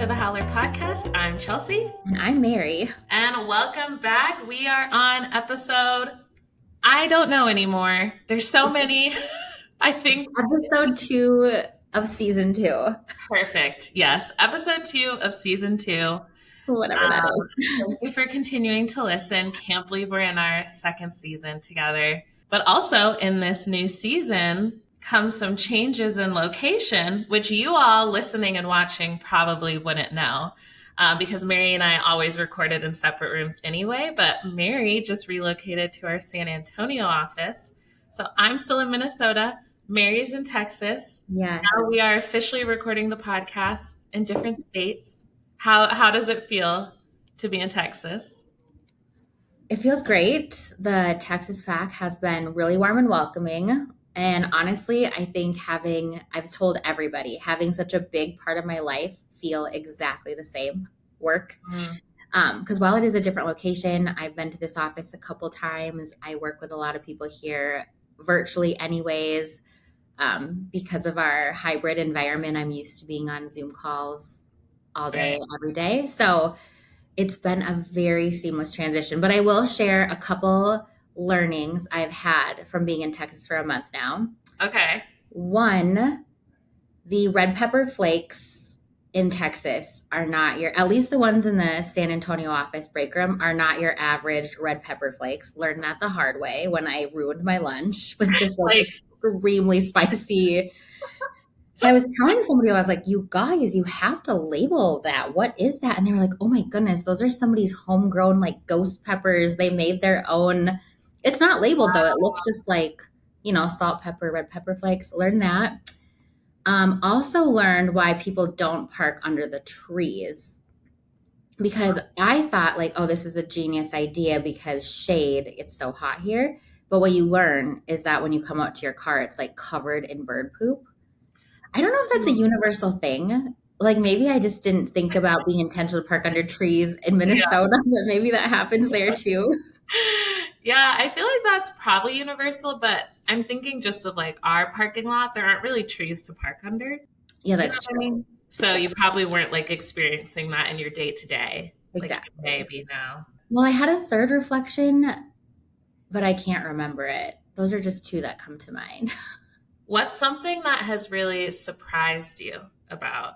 to the Howler podcast. I'm Chelsea. And I'm Mary. And welcome back. We are on episode, I don't know anymore. There's so many. I think episode 2 of season 2. Perfect. Yes. Episode 2 of season 2. Whatever that is. Thank you for continuing to listen. Can't believe we're in our second season together. But also in this new season comes some changes in location, which you all listening and watching probably wouldn't know. Because Mary and I always recorded in separate rooms anyway, but Mary just relocated to our San Antonio office. So I'm still in Minnesota. Mary's in Texas. Yes. Now we are officially recording the podcast in different states. How does it feel to be in Texas? It feels great. The Texas pack has been really warm and welcoming. And honestly, I think I've told everybody, having such a big part of my life feel exactly the same work. Because while it is a different location, I've been to this office a couple times. I work with a lot of people here virtually anyways. Because of our hybrid environment, I'm used to being on Zoom calls all day, every day. So it's been a very seamless transition. But I will share a couple learnings I've had from being in Texas for a month now. Okay. One, the red pepper flakes in Texas are not at least the ones in the San Antonio office break room are not your average red pepper flakes. Learned that the hard way when I ruined my lunch with this extremely spicy. So I was telling somebody, I was like, you guys, you have to label that. What is that? And they were like, oh my goodness, those are somebody's homegrown like ghost peppers. They made their own. It's not labeled though. It looks just like, salt, pepper, red pepper flakes. Learned that. Also learned why people don't park under the trees. Because I thought like, oh, this is a genius idea because shade, it's so hot here. But what you learn is that when you come out to your car, it's like covered in bird poop. I don't know if that's a universal thing. Like maybe I just didn't think about being intentional to park under trees in Minnesota, but maybe that happens there too. Yeah, I feel like that's probably universal, but I'm thinking just of like our parking lot. There aren't really trees to park under. Yeah, that's true. I mean? So you probably weren't like experiencing that in your day to day. Exactly. Like maybe now. Well, I had a third reflection, but I can't remember it. Those are just two that come to mind. What's something that has really surprised you about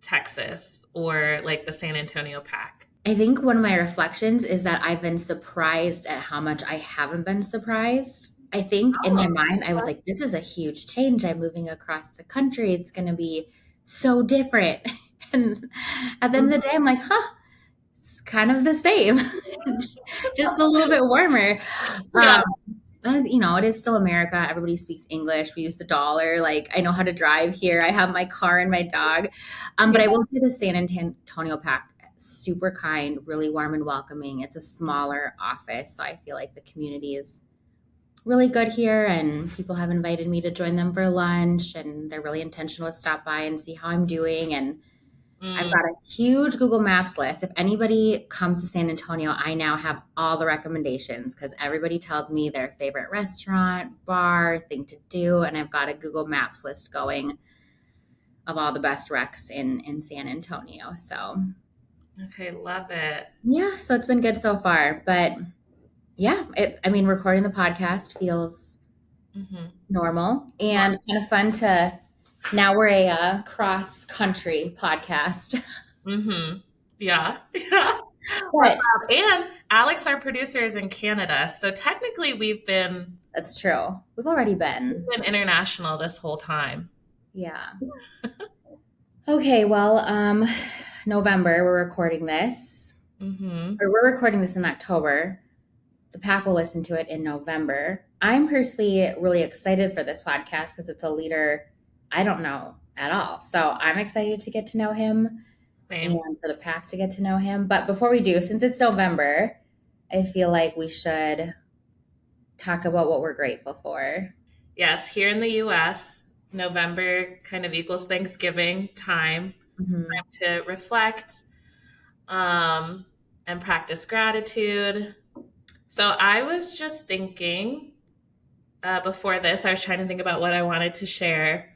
Texas or like the San Antonio pack? I think one of my reflections is that I've been surprised at how much I haven't been surprised. I think in my mind, I was like, this is a huge change. I'm moving across the country. It's going to be so different. And at the end of the day, I'm like, it's kind of the same, just a little bit warmer. Yeah. It is still America. Everybody speaks English. We use the dollar. Like I know how to drive here. I have my car and my dog. But I will say the San Antonio pack, super kind, really warm and welcoming. It's a smaller office. So I feel like the community is really good here and people have invited me to join them for lunch and they're really intentional to stop by and see how I'm doing. And I've got a huge Google Maps list. If anybody comes to San Antonio, I now have all the recommendations because everybody tells me their favorite restaurant, bar, thing to do. And I've got a Google Maps list going of all the best recs in San Antonio. So. Okay, love it. Yeah, so it's been good so far. But yeah, recording the podcast feels normal and kind of fun to. Now we're a cross-country podcast. Yeah. And Alex, our producer, is in Canada. So technically That's true. We've already been international this whole time. Yeah. Okay, well, November, we're recording this. Or we're recording this in October. The pack will listen to it in November. I'm personally really excited for this podcast because it's a leader I don't know at all. So I'm excited to get to know him. Same. And for the pack to get to know him. But before we do, since it's November, I feel like we should talk about what we're grateful for. Yes, here in the U.S., November kind of equals Thanksgiving time to reflect and practice gratitude. So I was just thinking before this, I was trying to think about what I wanted to share.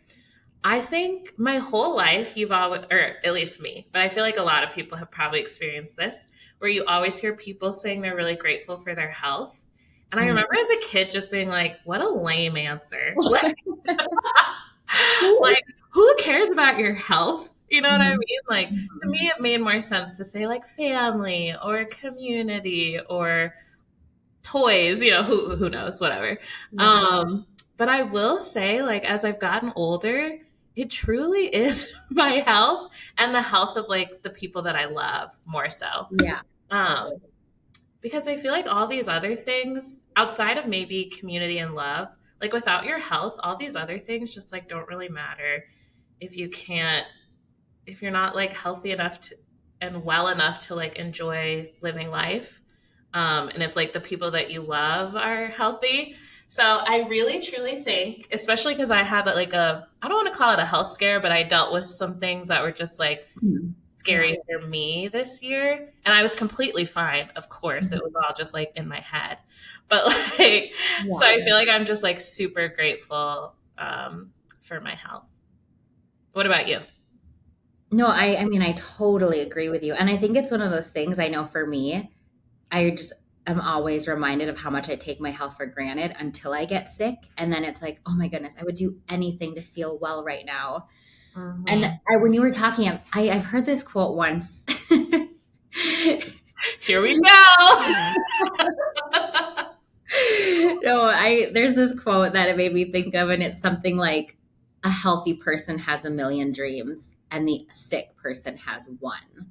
I think my whole life you've always, or at least me, but I feel like a lot of people have probably experienced this, where you always hear people saying they're really grateful for their health. And I remember as a kid just being like, what a lame answer. Like, who cares about your health? You know what I mean? Like, to me, it made more sense to say like family or community or toys, who knows, whatever. But I will say, like, as I've gotten older, it truly is my health and the health of like the people that I love more so. Yeah. Because I feel like all these other things outside of maybe community and love, like without your health, all these other things just like don't really matter if you're not like healthy enough to and well enough to like enjoy living life. And if like the people that you love are healthy. So I really truly think, especially because I had like I don't want to call it a health scare, but I dealt with some things that were just like scary for me this year. And I was completely fine. Of course, it was all just like in my head. But like, so I feel like I'm just like super grateful for my health. What about you? No, I mean, I totally agree with you. And I think it's one of those things. I know for me, I just am always reminded of how much I take my health for granted until I get sick. And then it's like, oh my goodness, I would do anything to feel well right now. And when you were talking, I've heard this quote once. Here we go. No, there's this quote that it made me think of, and it's something like, a healthy person has a million dreams and the sick person has one.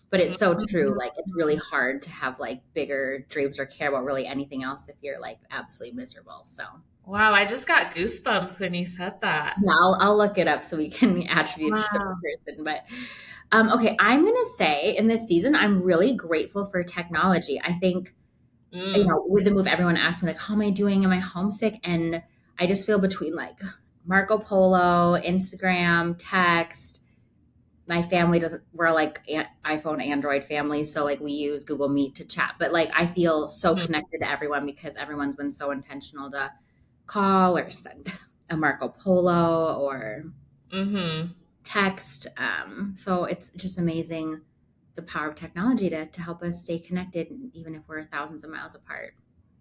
But it's so true. Like, it's really hard to have like bigger dreams or care about really anything else if you're like absolutely miserable. So wow, I just got goosebumps when you said that. yeah, I'll look it up so we can attribute to the person. But okay, I'm gonna say in this season, I'm really grateful for technology. I think with the move, everyone asked me like, how am I doing? Am I homesick? And I just feel between like Marco Polo, Instagram, text. My family we're like iPhone, Android family. So like we use Google Meet to chat, but like I feel so connected to everyone because everyone's been so intentional to call or send a Marco Polo or text. So it's just amazing the power of technology to help us stay connected, even if we're thousands of miles apart.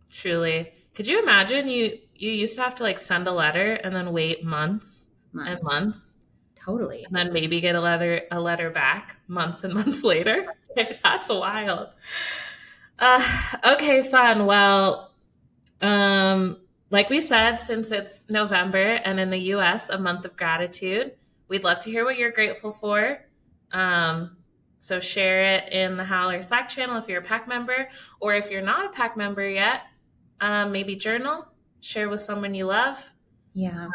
Truly. Could you imagine you used to have to like send a letter and then wait months and months? Totally. And then maybe get a letter back months and months later. That's wild. Okay, fun. Well, like we said, since it's November and in the US, a month of gratitude, we'd love to hear what you're grateful for. So share it in the Howler Slack channel if you're a PAC member, or if you're not a PAC member yet, maybe journal, share with someone you love. Yeah.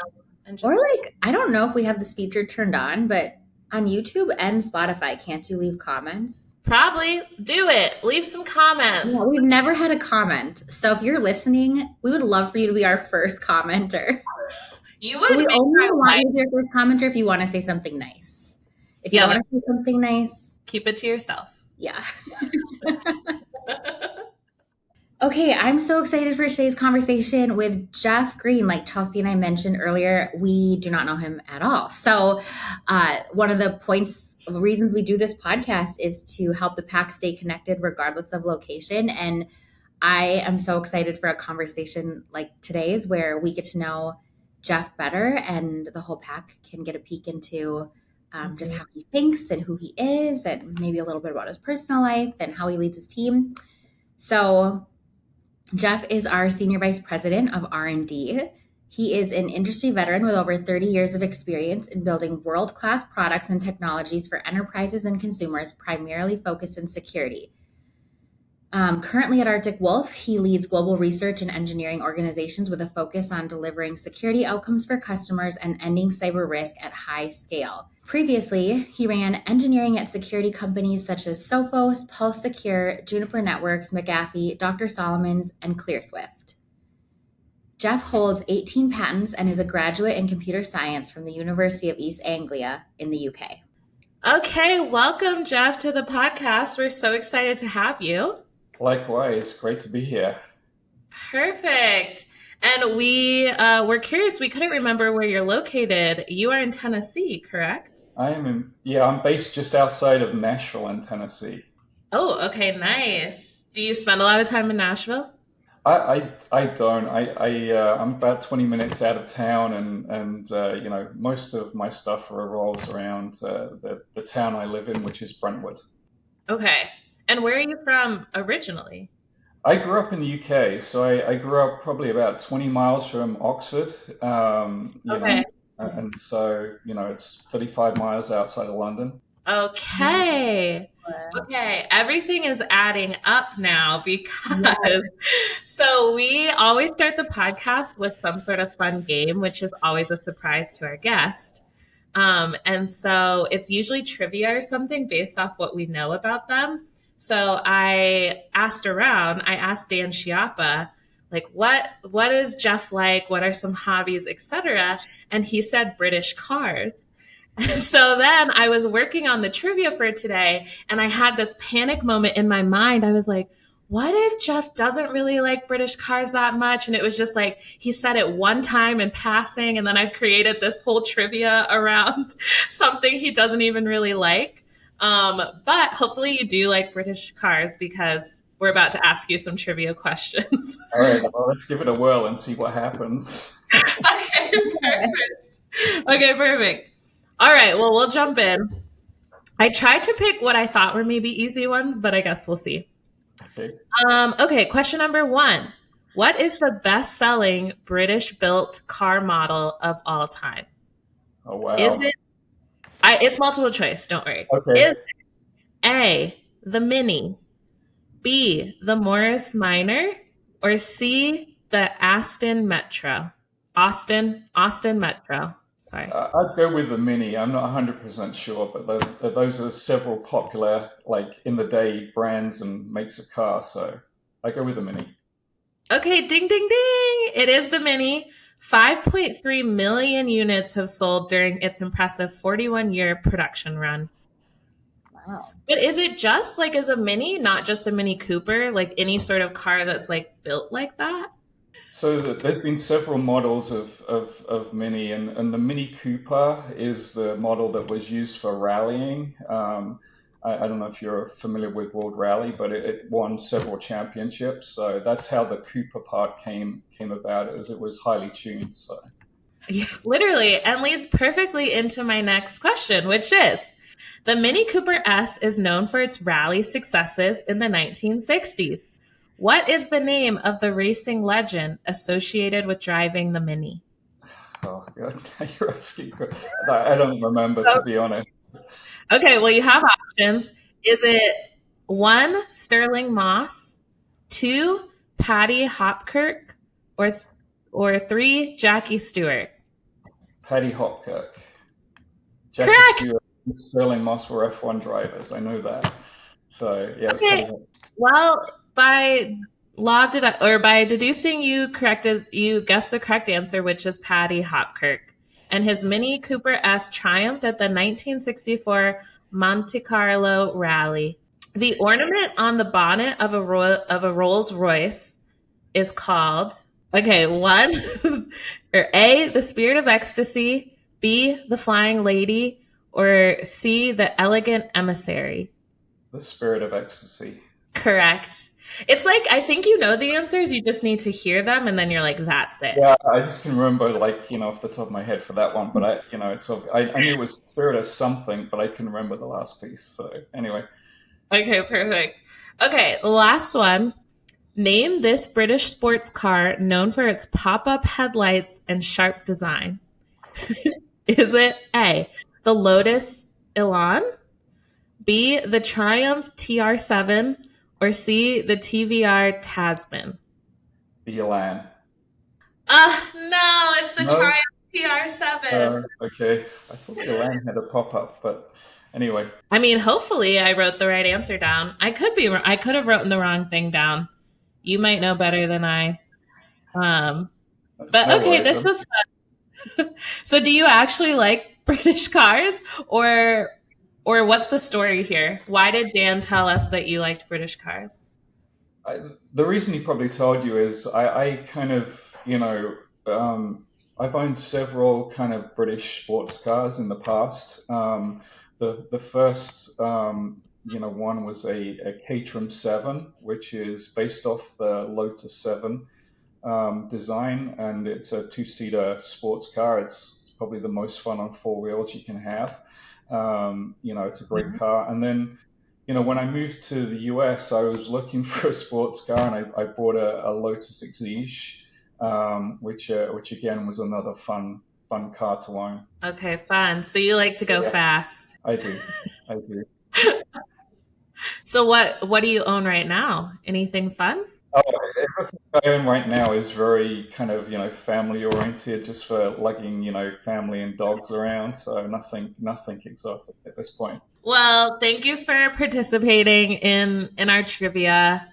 Or like, I don't know if we have this feature turned on, but on YouTube and Spotify, can't you leave comments? Probably. Do it. Leave some comments. Yeah, we've never had a comment. So if you're listening, we would love for you to be our first commenter. You would. We only want you to be our first commenter if you want to say something nice. If you don't want to say something nice, keep it to yourself. Yeah. Okay, I'm so excited for today's conversation with Jeff Green. Like Chelsea and I mentioned earlier, we do not know him at all. So one of the reasons we do this podcast is to help the PAC stay connected regardless of location. And I am so excited for a conversation like today's where we get to know Jeff better and the whole PAC can get a peek into just how he thinks and who he is and maybe a little bit about his personal life and how he leads his team. So Jeff is our Senior Vice President of R&D. He is an industry veteran with over 30 years of experience in building world-class products and technologies for enterprises and consumers, primarily focused in security. Currently at Arctic Wolf, he leads global research and engineering organizations with a focus on delivering security outcomes for customers and ending cyber risk at high scale. Previously, he ran engineering at security companies such as Sophos, Pulse Secure, Juniper Networks, McAfee, Dr. Solomon's, and ClearSwift. Jeff holds 18 patents and is a graduate in computer science from the University of East Anglia in the UK. Okay, welcome, Jeff, to the podcast. We're so excited to have you. Likewise, great to be here. Perfect. And we were curious. We couldn't remember where you're located. You are in Tennessee, correct? I'm based just outside of Nashville in Tennessee. Oh, okay, nice. Do you spend a lot of time in Nashville? I don't. I'm about 20 minutes out of town, and most of my stuff revolves around the town I live in, which is Brentwood. Okay. And where are you from originally? I grew up in the UK, so I grew up probably about 20 miles from Oxford, Okay. and so it's 35 miles outside of London. Okay. Okay. Everything is adding up now Yeah. because so we always start the podcast with some sort of fun game, which is always a surprise to our guest. And so it's usually trivia or something based off what we know about them. So I asked around, I asked Dan Chiappa, like, what is Jeff like? What are some hobbies, etc.? And he said British cars. So then I was working on the trivia for today, and I had this panic moment in my mind. I was like, what if Jeff doesn't really like British cars that much? And it was just like he said it one time in passing, and then I've created this whole trivia around something he doesn't even really like. But hopefully you do like British cars because we're about to ask you some trivia questions. All right, well, let's give it a whirl and see what happens. Okay, perfect. Okay, perfect. All right, well, we'll jump in. I tried to pick what I thought were maybe easy ones, but I guess we'll see. Okay. Okay, question number one. What is the best-selling British-built car model of all time? Oh Is wow. it? It's multiple choice. Don't worry. Is Okay. it A, the Mini, B, the Morris Minor, or C, the Aston Metro? Austin Metro. Sorry. I'd go with the Mini. I'm not 100% sure, but those are several popular, like in the day, brands and makes of cars. So I go with the Mini. Okay, ding, ding, ding. It is the Mini. 5.3 million units have sold during its impressive 41-year production run. Wow. But is it just like as a Mini, not just a Mini Cooper, like any sort of car that's like built like that? So there's been several models of Mini, and the Mini Cooper is the model that was used for rallying. I don't know if you're familiar with World Rally, but it won several championships. So that's how the Cooper part came about, as it was highly tuned. So Yeah, literally, and leads perfectly into my next question, which is the Mini Cooper S is known for its rally successes in the 1960s. What is the name of the racing legend associated with driving the Mini? oh God, you're asking. I don't remember, to be honest. Okay, well, you have options. Is it one, Sterling Moss, two, Patty Hopkirk, or or three, Jackie Stewart? Paddy Hopkirk, Jackie Correct. Stewart, and Sterling Moss were F1 drivers. I know that. So yeah, it's Paddy Okay. Hopkirk. Well, by or by deducing, you guessed the correct answer, which is Patty Hopkirk, and his Mini Cooper S triumphed at the 1964 Monte Carlo Rally. The ornament on the bonnet of a Rolls Royce is called okay, one or A, the Spirit of Ecstasy, B, the Flying Lady, or C, the Elegant Emissary. The Spirit of Ecstasy. Correct. It's like I think you know the answers, you just need to hear them and then you're like that's it. Yeah, I just can remember, like, off the top of my head for that one, but I knew it was Spirit of something, but I couldn't remember the last piece. So anyway, Okay, perfect. Okay, last one. Name this British sports car known for its pop-up headlights and sharp design. Is it A, the Lotus Elan, B, the Triumph TR7, or C, the TVR Tasman? the Elan. No, it's the No? Triumph TR7. Okay. I thought the Elan had a pop-up, but anyway, I mean, hopefully I wrote the right answer down. I could have written the wrong thing down. You might know better than I. Um, but no okay, worries. this was fun. So do you actually like British cars or what's the story here? Why did Dan tell us that you liked British cars? The reason he probably told you is I kind of, you know, I've owned several kind of British sports cars in the past. The first one was a Caterham 7, which is based off the Lotus 7 design, and it's a two-seater sports car. It's probably the most fun on four wheels you can have. It's a great car. And then, when I moved to the US, I was looking for a sports car, and I bought a Lotus Exige, which again was another fun car to own. Okay, fun. So you like to go fast. I do. So what do you own right now? Anything fun? Oh, everything I own right now is very kind of, family oriented, just for lugging, family and dogs around. So nothing exotic at this point. Well, thank you for participating in our trivia.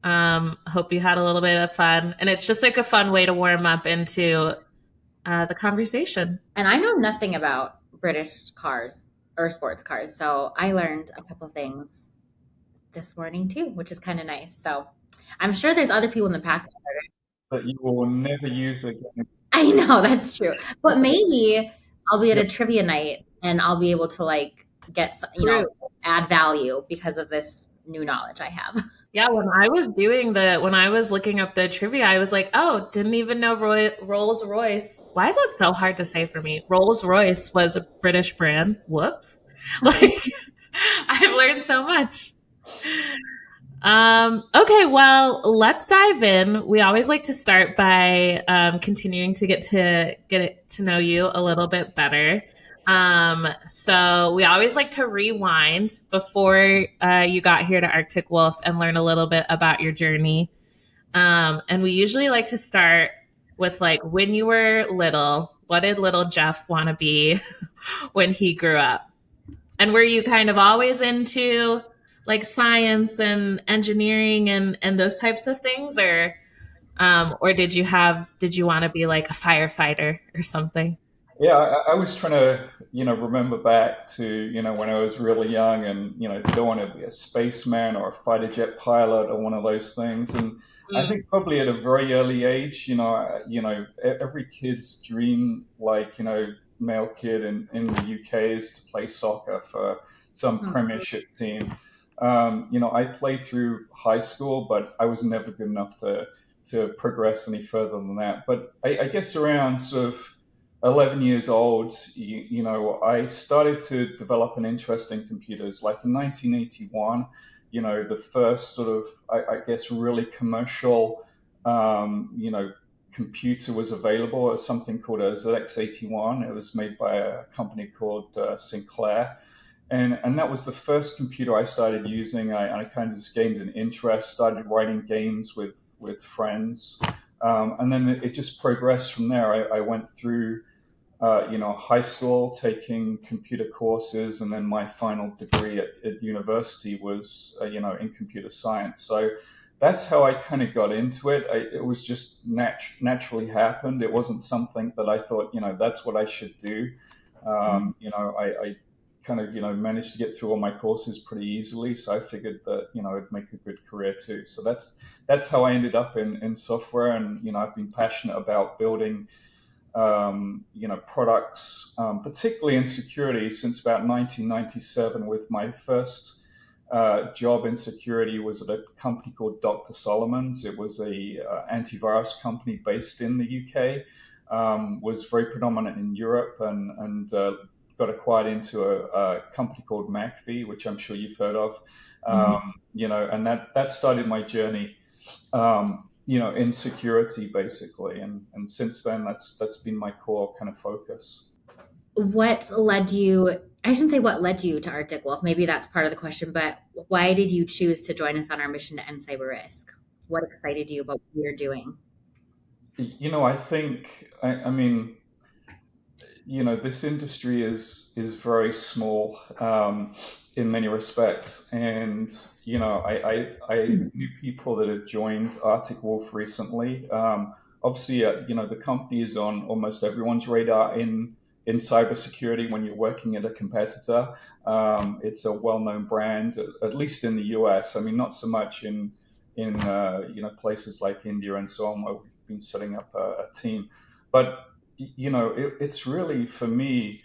Hope you had a little bit of fun, and it's just like a fun way to warm up into the conversation. And I know nothing about British cars or sports cars, so I learned a couple things this morning too, which is kind of nice. So I'm sure there's other people in the pack that you will never use again. I know that's true, but maybe I'll be at a trivia night and I'll be able to get add value because of this new knowledge I have. Yeah, when I was looking up the trivia, I was like, oh, didn't even know Rolls-Royce. Why is it so hard to say for me? Rolls-Royce was a British brand. Whoops. I've learned so much. Okay, well, let's dive in. We always like to start by continuing to get to know you a little bit better. So we always like to rewind before you got here to Arctic Wolf and learn a little bit about your journey. And we usually like to start with when you were little, what did little Jeff want to be when he grew up? And were you kind of always into science and engineering and those types of things, or did you want to be a firefighter or something? Yeah, I was trying to, remember back to, when I was really young, and, did I want to be a spaceman or a fighter jet pilot or one of those things? And I think probably at a very early age, every kid's dream, male kid in the UK, is to play soccer for some premiership team. I played through high school, but I was never good enough to progress any further than that. But I guess around sort of 11 years old, I started to develop an interest in computers. Like in 1981, the first sort of, I guess, really commercial, computer was available. It was something called a ZX81. It was made by a company called Sinclair. And that was the first computer I started using. I kind of just gained an interest, started writing games with friends. And then it just progressed from there. I went through, high school taking computer courses, and then my final degree at university was, in computer science. So that's how I kind of got into it. It was just naturally happened. It wasn't something that I thought, that's what I should do. I kind of, managed to get through all my courses pretty easily. So I figured that, it'd make a good career too. So that's how I ended up in software. And, I've been passionate about building, products, particularly in security, since about 1997. With my first job in security was at a company called Dr. Solomon's. It was a antivirus company based in the UK, was very predominant in Europe, and got acquired into a company called McAfee, which I'm sure you've heard of. And that started my journey, in security basically. And since then, that's been my core kind of focus. What led you, I shouldn't say what led you to Arctic Wolf, maybe that's part of the question, but why did you choose to join us on our mission to end cyber risk? What excited you about what you're doing? I think, I mean, this industry is very small, in many respects. And, I knew people that have joined Arctic Wolf recently. Obviously, the company is on almost everyone's radar in cybersecurity when you're working at a competitor. It's a well-known brand, at least in the US. I mean, not so much in places like India and so on, been setting up a team. But it's really for me.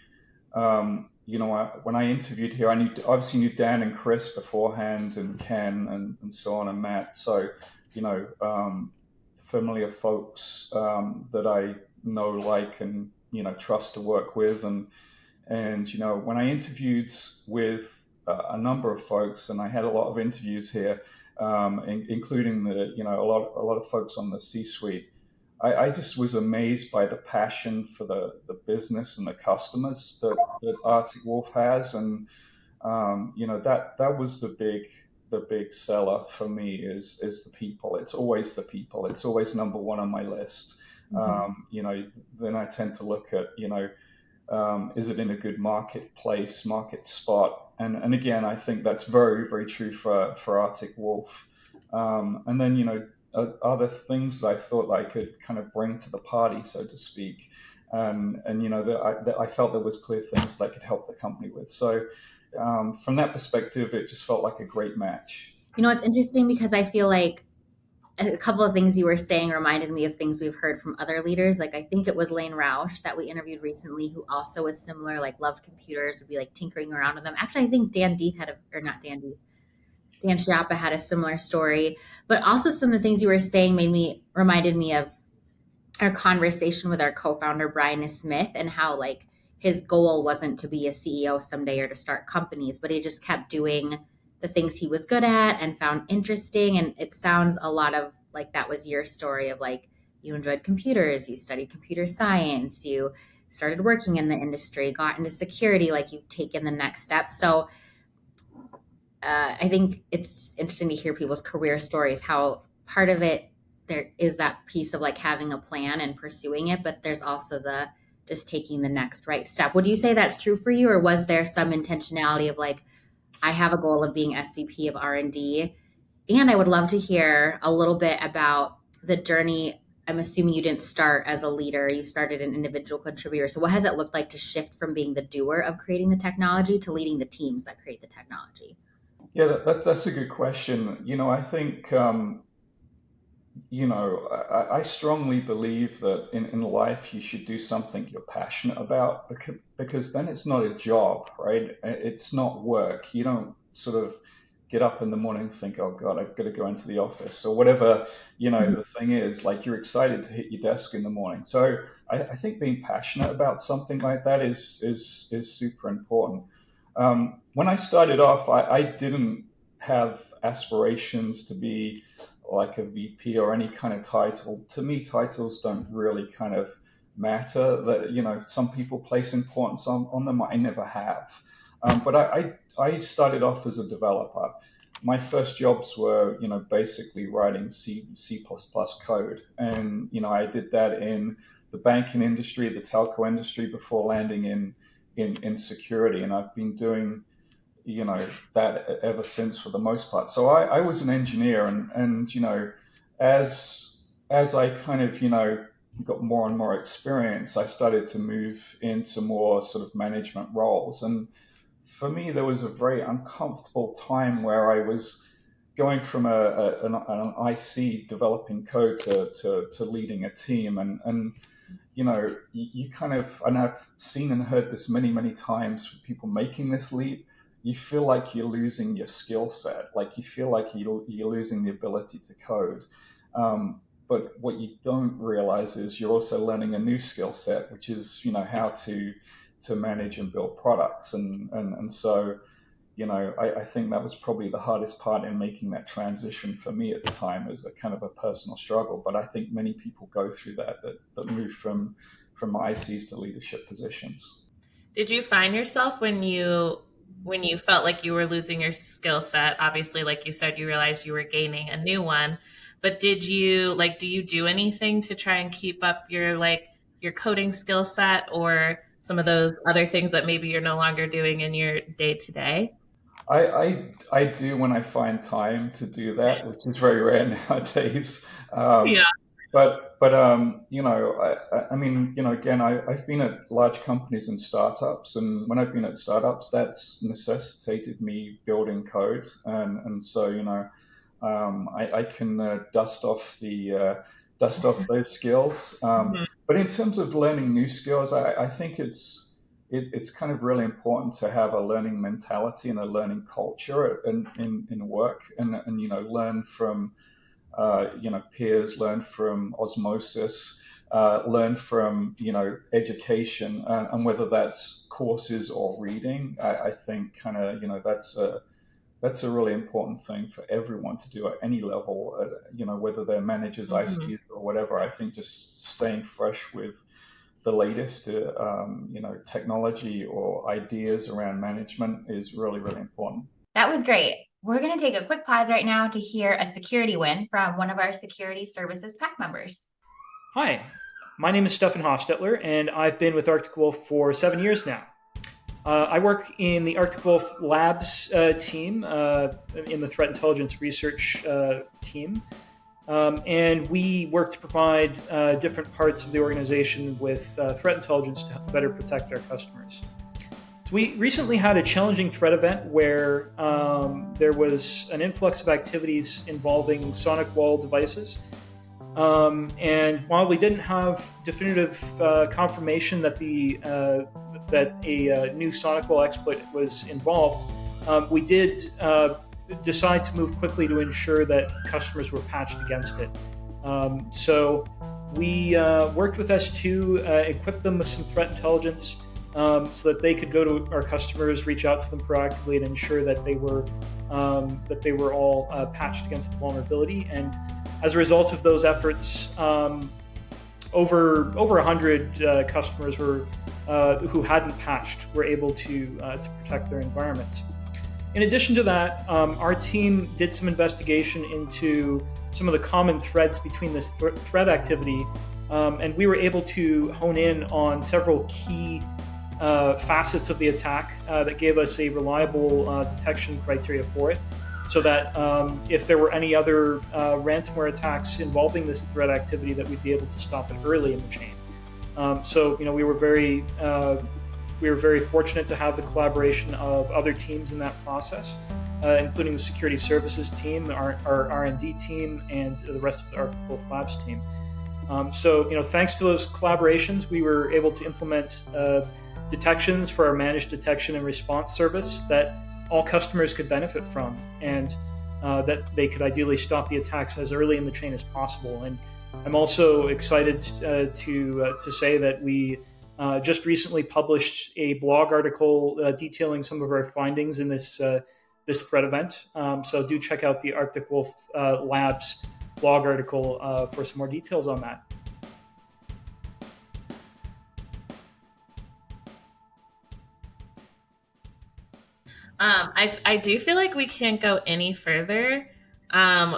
When I interviewed here, obviously knew Dan and Chris beforehand, and Ken, and so on, and Matt. So, familiar folks that I know, like, and trust to work with, and when I interviewed with a number of folks, and I had a lot of interviews here, including a lot of folks on the C-suite. I just was amazed by the passion for the business and the customers that Arctic Wolf has, and that was the big seller for me is the people. It's always the people. It's always number one on my list. Then I tend to look at is it in a good marketplace, market spot, and again I think that's very, very true for Arctic Wolf. And then other things that I thought I could kind of bring to the party, so to speak, and that I felt there was clear things that I could help the company with. So from that perspective, it just felt like a great match. It's interesting because I feel like a couple of things you were saying reminded me of things we've heard from other leaders. Like I think it was Lane Roush that we interviewed recently, who also was similar, like loved computers, would be like tinkering around with them. Actually, I think Dan Schiappa had a similar story. But also some of the things you were saying reminded me of our conversation with our co-founder, Brian Smith, and how like his goal wasn't to be a CEO someday or to start companies, but he just kept doing the things he was good at and found interesting. And it sounds a lot of like that was your story of like you enjoyed computers, you studied computer science, you started working in the industry, got into security, like you've taken the next step. So I think it's interesting to hear people's career stories, how part of it, there is that piece of like having a plan and pursuing it, but there's also the just taking the next right step. Would you say that's true for you, or was there some intentionality of like, I have a goal of being SVP of R&D? And I would love to hear a little bit about the journey. I'm assuming you didn't start as a leader, you started an individual contributor. So what has it looked like to shift from being the doer of creating the technology to leading the teams that create the technology? Yeah, that's a good question. I think I strongly believe that in life you should do something you're passionate about, because then it's not a job, right? It's not work. You don't sort of get up in the morning and think, oh God, I've got to go into the office or whatever, the thing is. Like, you're excited to hit your desk in the morning. So I think being passionate about something like that is super important. When I started off, I didn't have aspirations to be like a VP or any kind of title. To me, titles don't really kind of matter. That some people place importance on them. I never have. But I started off as a developer. My first jobs were basically writing C++ code, and I did that in the banking industry, the telco industry, before landing in security, and I've been doing that ever since for the most part. So I was an engineer, and as I kind of got more and more experience, I started to move into more sort of management roles. And for me, there was a very uncomfortable time where I was going from an IC developing code to leading a team, and you kind of, and I've seen and heard this many, many times from people making this leap, you feel like you're losing your skill set. Like, you feel like you're losing the ability to code. But what you don't realize is you're also learning a new skill set, which is, how to manage and build products. And so, I think that was probably the hardest part in making that transition for me at the time, as a kind of a personal struggle. But I think many people go through that move from ICs to leadership positions. Did you find yourself when you felt like you were losing your skill set? Obviously, like you said, you realized you were gaining a new one, but do you do anything to try and keep up your coding skill set, or some of those other things that maybe you're no longer doing in your day to day? I do when I find time to do that, which is very rare nowadays. Yeah. I mean, again, I've been at large companies and startups, and when I've been at startups, that's necessitated me building code, and so I can dust off the dust off those skills. Mhm. But in terms of learning new skills, I think it's kind of really important to have a learning mentality and a learning culture in work, and learn from peers, learn from osmosis, learn from education, and whether that's courses or reading. I think kind of that's a really important thing for everyone to do at any level, whether they're managers, Mhm. ICs, or whatever. I think just staying fresh with the latest, technology or ideas around management is really, really important. That was great. We're going to take a quick pause right now to hear a security win from one of our security services pack members. Hi, my name is Stefan Hofstetler, and I've been with Arctic Wolf for 7 years now. I work in the Arctic Wolf Labs team, in the Threat Intelligence Research team, and we work to provide different parts of the organization with threat intelligence to better protect our customers. So we recently had a challenging threat event where there was an influx of activities involving sonic wall devices. And while we didn't have definitive confirmation that a new sonic wall exploit was involved, we did decide to move quickly to ensure that customers were patched against it. So we worked with S2, equipped them with some threat intelligence so that they could go to our customers, reach out to them proactively, and ensure that they were all patched against the vulnerability. And as a result of those efforts, over 100 customers who hadn't patched were able to protect their environments. In addition to that, our team did some investigation into some of the common threads between this threat activity, and we were able to hone in on several key facets of the attack that gave us a reliable detection criteria for it, so that if there were any other ransomware attacks involving this threat activity, that we'd be able to stop it early in the chain. So we were very fortunate to have the collaboration of other teams in that process, including the security services team, our R&D team, and the rest of the Arctic Wolf Labs team. So thanks to those collaborations, we were able to implement detections for our managed detection and response service that all customers could benefit from, and that they could ideally stop the attacks as early in the chain as possible. And I'm also excited to say that we just recently published a blog article detailing some of our findings in this threat event. So do check out the Arctic Wolf Labs blog article for some more details on that. I do feel like we can't go any further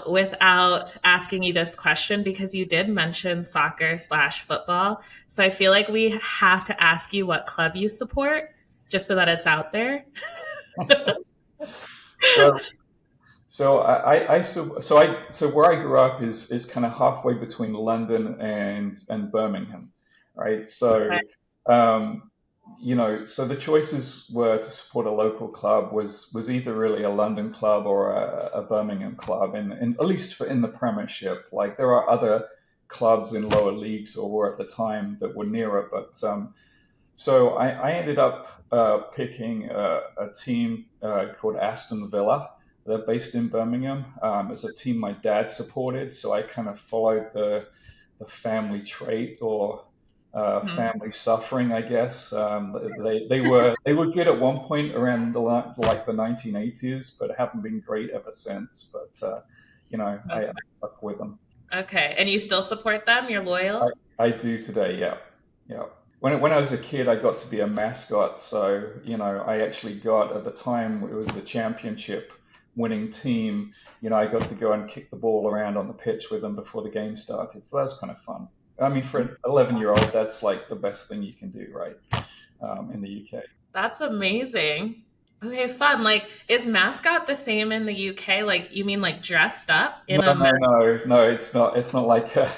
without asking you this question, because you did mention soccer/football. So I feel like we have to ask you what club you support, just so that it's out there. So where I grew up is kind of halfway between London and Birmingham, right? So so the choices were to support a local club was either really a London club or a Birmingham club, and at least in the Premiership. Like, there are other clubs in lower leagues, or were at the time, that were nearer, but so I ended up picking a team called Aston Villa. They're based in Birmingham. It's a team my dad supported, so I kind of followed the family trait, or family suffering, I guess. They were good at one point around the 1980s, but haven't been great ever since. But I stuck with them. Okay, and you still support them? You're loyal? I do today, yeah, yeah. When I was a kid, I got to be a mascot. So I actually got, at the time, it was the championship winning team. I got to go and kick the ball around on the pitch with them before the game started. So that was kind of fun. I mean, for an 11-year-old, that's like the best thing you can do, right? In the UK. That's amazing. Okay, fun. Like, is mascot the same in the UK? Like, you mean like dressed up in No, it's not. It's not like a,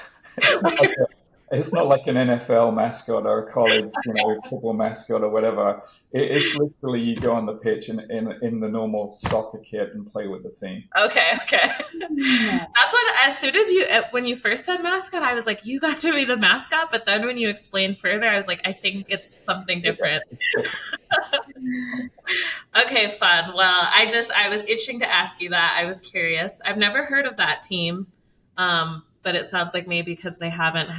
It's not like an NFL mascot or a college, football mascot or whatever. It's literally you go on the pitch in the normal soccer kit and play with the team. Okay. That's what, as soon as when you first said mascot, I was like, you got to be the mascot. But then when you explained further, I was like, I think it's something different. Okay, fun. Well, I was itching to ask you that. I was curious. I've never heard of that team. But it sounds like maybe because they haven't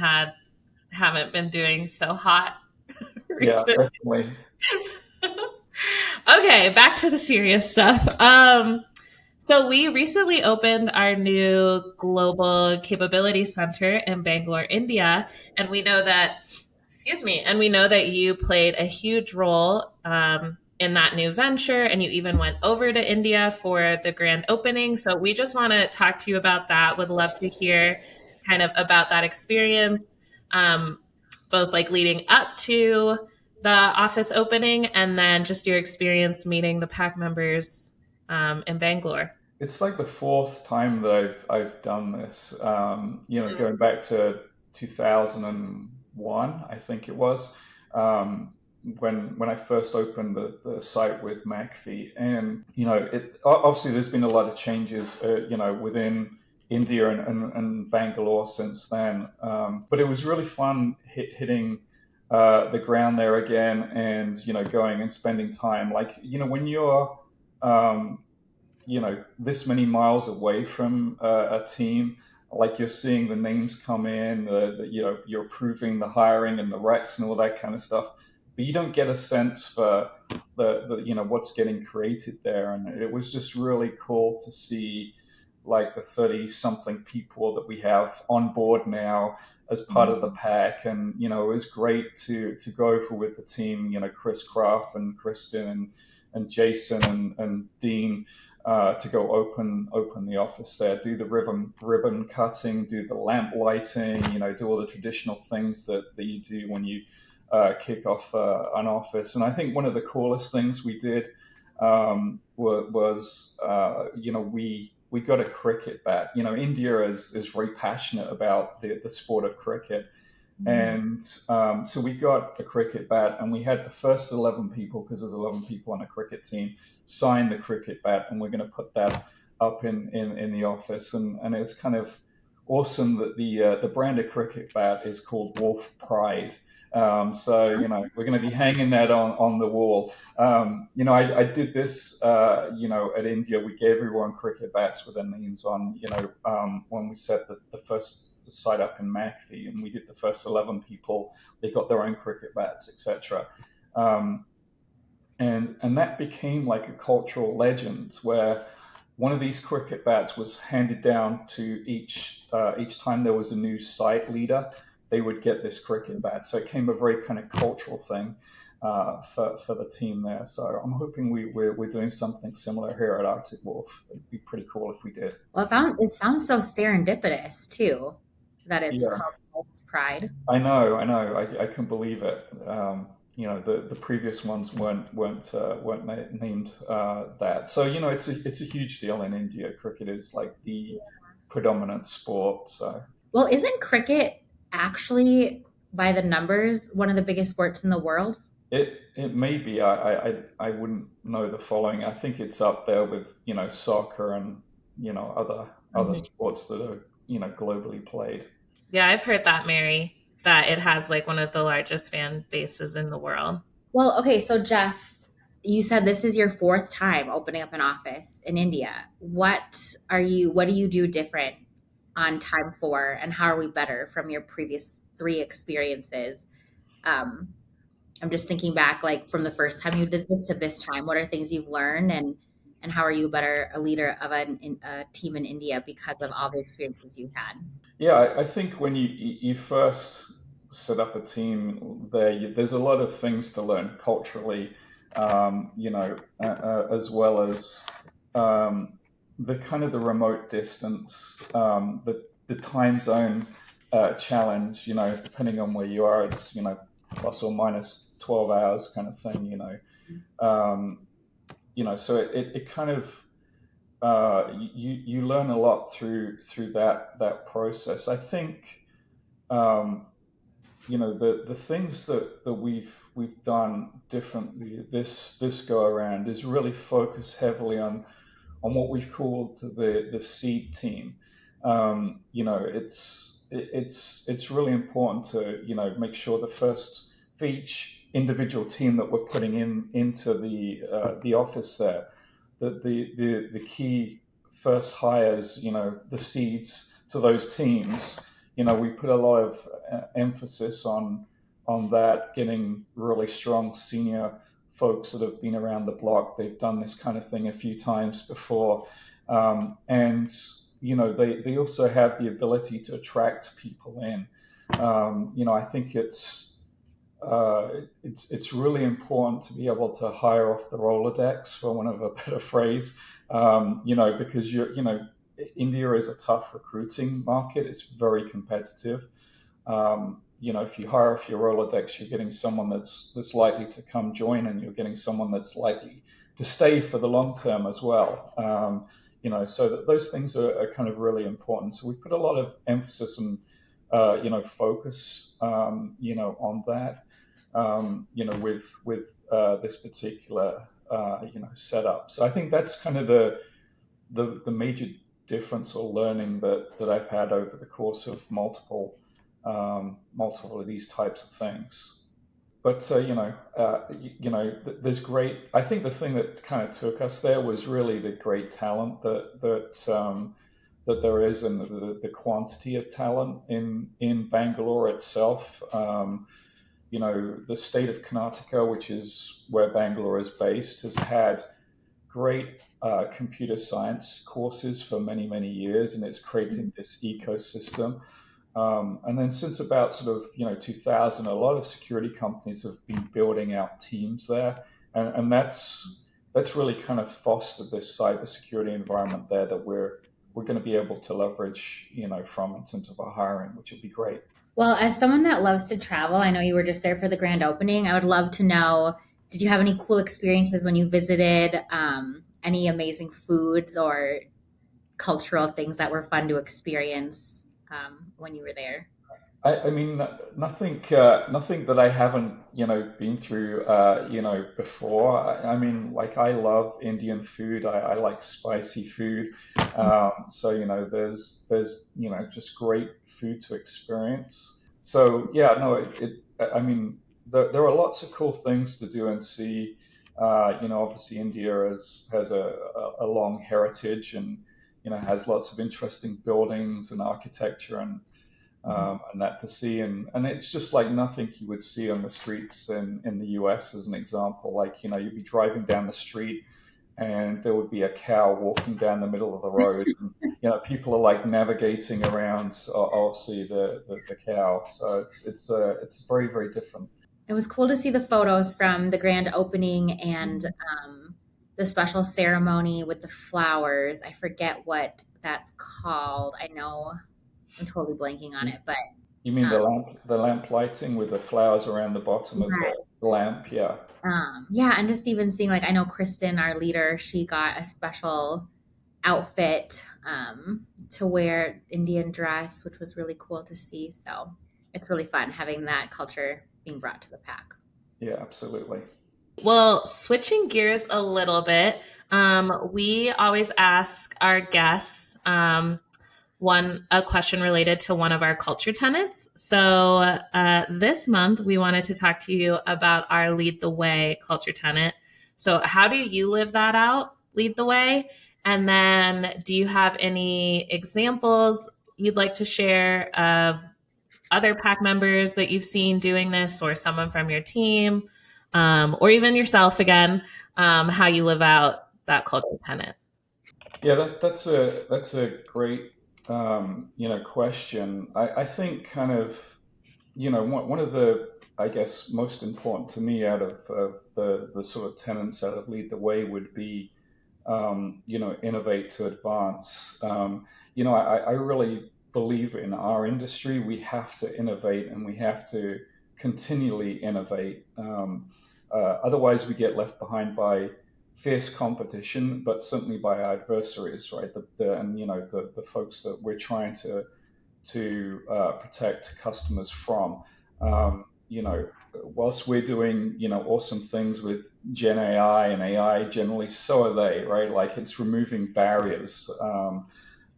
been doing so hot Yeah, recently. definitely. Okay, back to the serious stuff. So we recently opened our new global capability center in Bangalore, India, and we know that, you played a huge role in that new venture, and you even went over to India for the grand opening. So we just want to talk to you about that. Would love to hear kind of about that experience, both like leading up to the office opening and then just your experience meeting the PAC members in Bangalore. It's like the fourth time that I've done this. Going back to 2001, I think it was, when I first opened the site with McAfee. And obviously there's been a lot of changes within India and Bangalore since then. But it was really fun hitting the ground there again, and going and spending time, like when you're this many miles away from a team, like you're seeing the names come in, you're approving the hiring and the recs and all that kind of stuff, but you don't get a sense for the what's getting created there. And it was just really cool to see like the 30 something people that we have on board now as part of the PAC. And it was great to go over with the team, Chris Kraft and Kristen and Jason and Dean, to go open the office there, do the ribbon cutting, do the lamp lighting, do all the traditional things that you do when you kick off an office. And I think one of the coolest things we did was we got a cricket bat. India is very passionate about the sport of cricket. And so we got a cricket bat, and we had the first 11 people, because there's 11 people on a cricket team, sign the cricket bat, and we're going to put that up in the office. And it's kind of awesome that the brand of cricket bat is called Wolf Pride. So we're going to be hanging that on the wall. I did this at India. We gave everyone cricket bats with their names on. When we set the first site up in McAfee, and we did the first 11 people, they got their own cricket bats, etc. And that became like a cultural legend, where one of these cricket bats was handed down to each time there was a new site leader, they would get this cricket bat. So it became a very kind of cultural thing for the team there. So I'm hoping we're doing something similar here at Arctic Wolf. It'd be pretty cool if we did. Well, it sounds so serendipitous too, that it's called Wolf's Pride. I know. I can believe it. The previous ones weren't named that. So it's a huge deal in India. Cricket is like the predominant sport. So. Well, isn't cricket actually, by the numbers, one of the biggest sports in the world? It may be. I wouldn't know the following. I think it's up there with soccer and other sports that are globally played. Yeah, I've heard that, Mary, that it has like one of the largest fan bases in the world. Well, okay, so Jeff, you said this is your fourth time opening up an office in India. What do you do different on time 4, and how are we better from your previous 3 experiences? I'm just thinking back, like from the first time you did this to this time, what are things you've learned, and how are you a leader of a team in India because of all the experiences you've had? Yeah, I think when you first set up a team there, there's a lot of things to learn culturally, as well as the kind of the remote distance, the time zone challenge. Depending on where you are, it's plus or minus 12 hours kind of thing. So it kind of you learn a lot through that process. I think the things that we've done differently this go around is really focus heavily on what we've called the seed team. It's really important to make sure for each individual team that we're putting into the office there, that the key first hires, the seeds to those teams. We put a lot of emphasis on that, getting really strong senior folks that have been around the block. They've done this kind of thing a few times before, and they also have the ability to attract people in. I think it's really important to be able to hire off the Rolodex, for one of a better phrase, because India is a tough recruiting market. It's very competitive. If you hire off your Rolodex, you're getting someone that's likely to come join, and you're getting someone that's likely to stay for the long term as well. So that those things are kind of really important. So we put a lot of emphasis and focus, on that, with this particular setup. So I think that's kind of the major difference or learning that I've had over the course of multiple of these types of things. But there's great. I think the thing that kind of took us there was really the great talent that there is, and the quantity of talent in Bangalore itself. The state of Karnataka, which is where Bangalore is based, has had great computer science courses for many, many years, and it's created this ecosystem. And then since about 2000, a lot of security companies have been building out teams there, and that's really kind of fostered this cybersecurity environment there that we're going to be able to leverage, from in terms of our hiring, which would be great. Well, as someone that loves to travel, I know you were just there for the grand opening. I would love to know, did you have any cool experiences when you visited? Any amazing foods or cultural things that were fun to experience when you were there? I mean, nothing that I haven't, been through, before. I mean, like, I love Indian food. I like spicy food. So, there's, just great food to experience. So, yeah, no, I mean, there are lots of cool things to do and see. Obviously India has a long heritage, and, has lots of interesting buildings and architecture, and that to see, and it's just like nothing you would see on the streets in the US, as an example. Like, you'd be driving down the street, and there would be a cow walking down the middle of the road, and, people are like navigating around, obviously the cow. So it's very, very different. It was cool to see the photos from the grand opening and the special ceremony with the flowers. I forget what that's called. I know I'm totally blanking on it, but you mean the lamp lighting with the flowers around the bottom of the lamp? Yeah. Yeah, and just even seeing, like, I know Kristen, our leader, she got a special outfit to wear, Indian dress, which was really cool to see. So it's really fun having that culture being brought to the pack. Yeah, absolutely. Well, switching gears a little bit, we always ask our guests a question related to one of our culture tenets. So this month, we wanted to talk to you about our Lead the Way culture tenet. So how do you live that out, lead the way? And then do you have any examples you'd like to share of other PAC members that you've seen doing this, or someone from your team, or even yourself again, how you live out that culture tenet? Yeah, that's a great question. I think kind of, one of the, I guess, most important to me out of the sort of tenets out of Lead the Way would be, innovate to advance. I really believe in our industry, we have to innovate, and we have to continually innovate. Otherwise, we get left behind by fierce competition, but certainly by our adversaries, right? The folks that we're trying to protect customers from. whilst we're doing, awesome things with Gen AI and AI generally, so are they, right? Like it's removing barriers,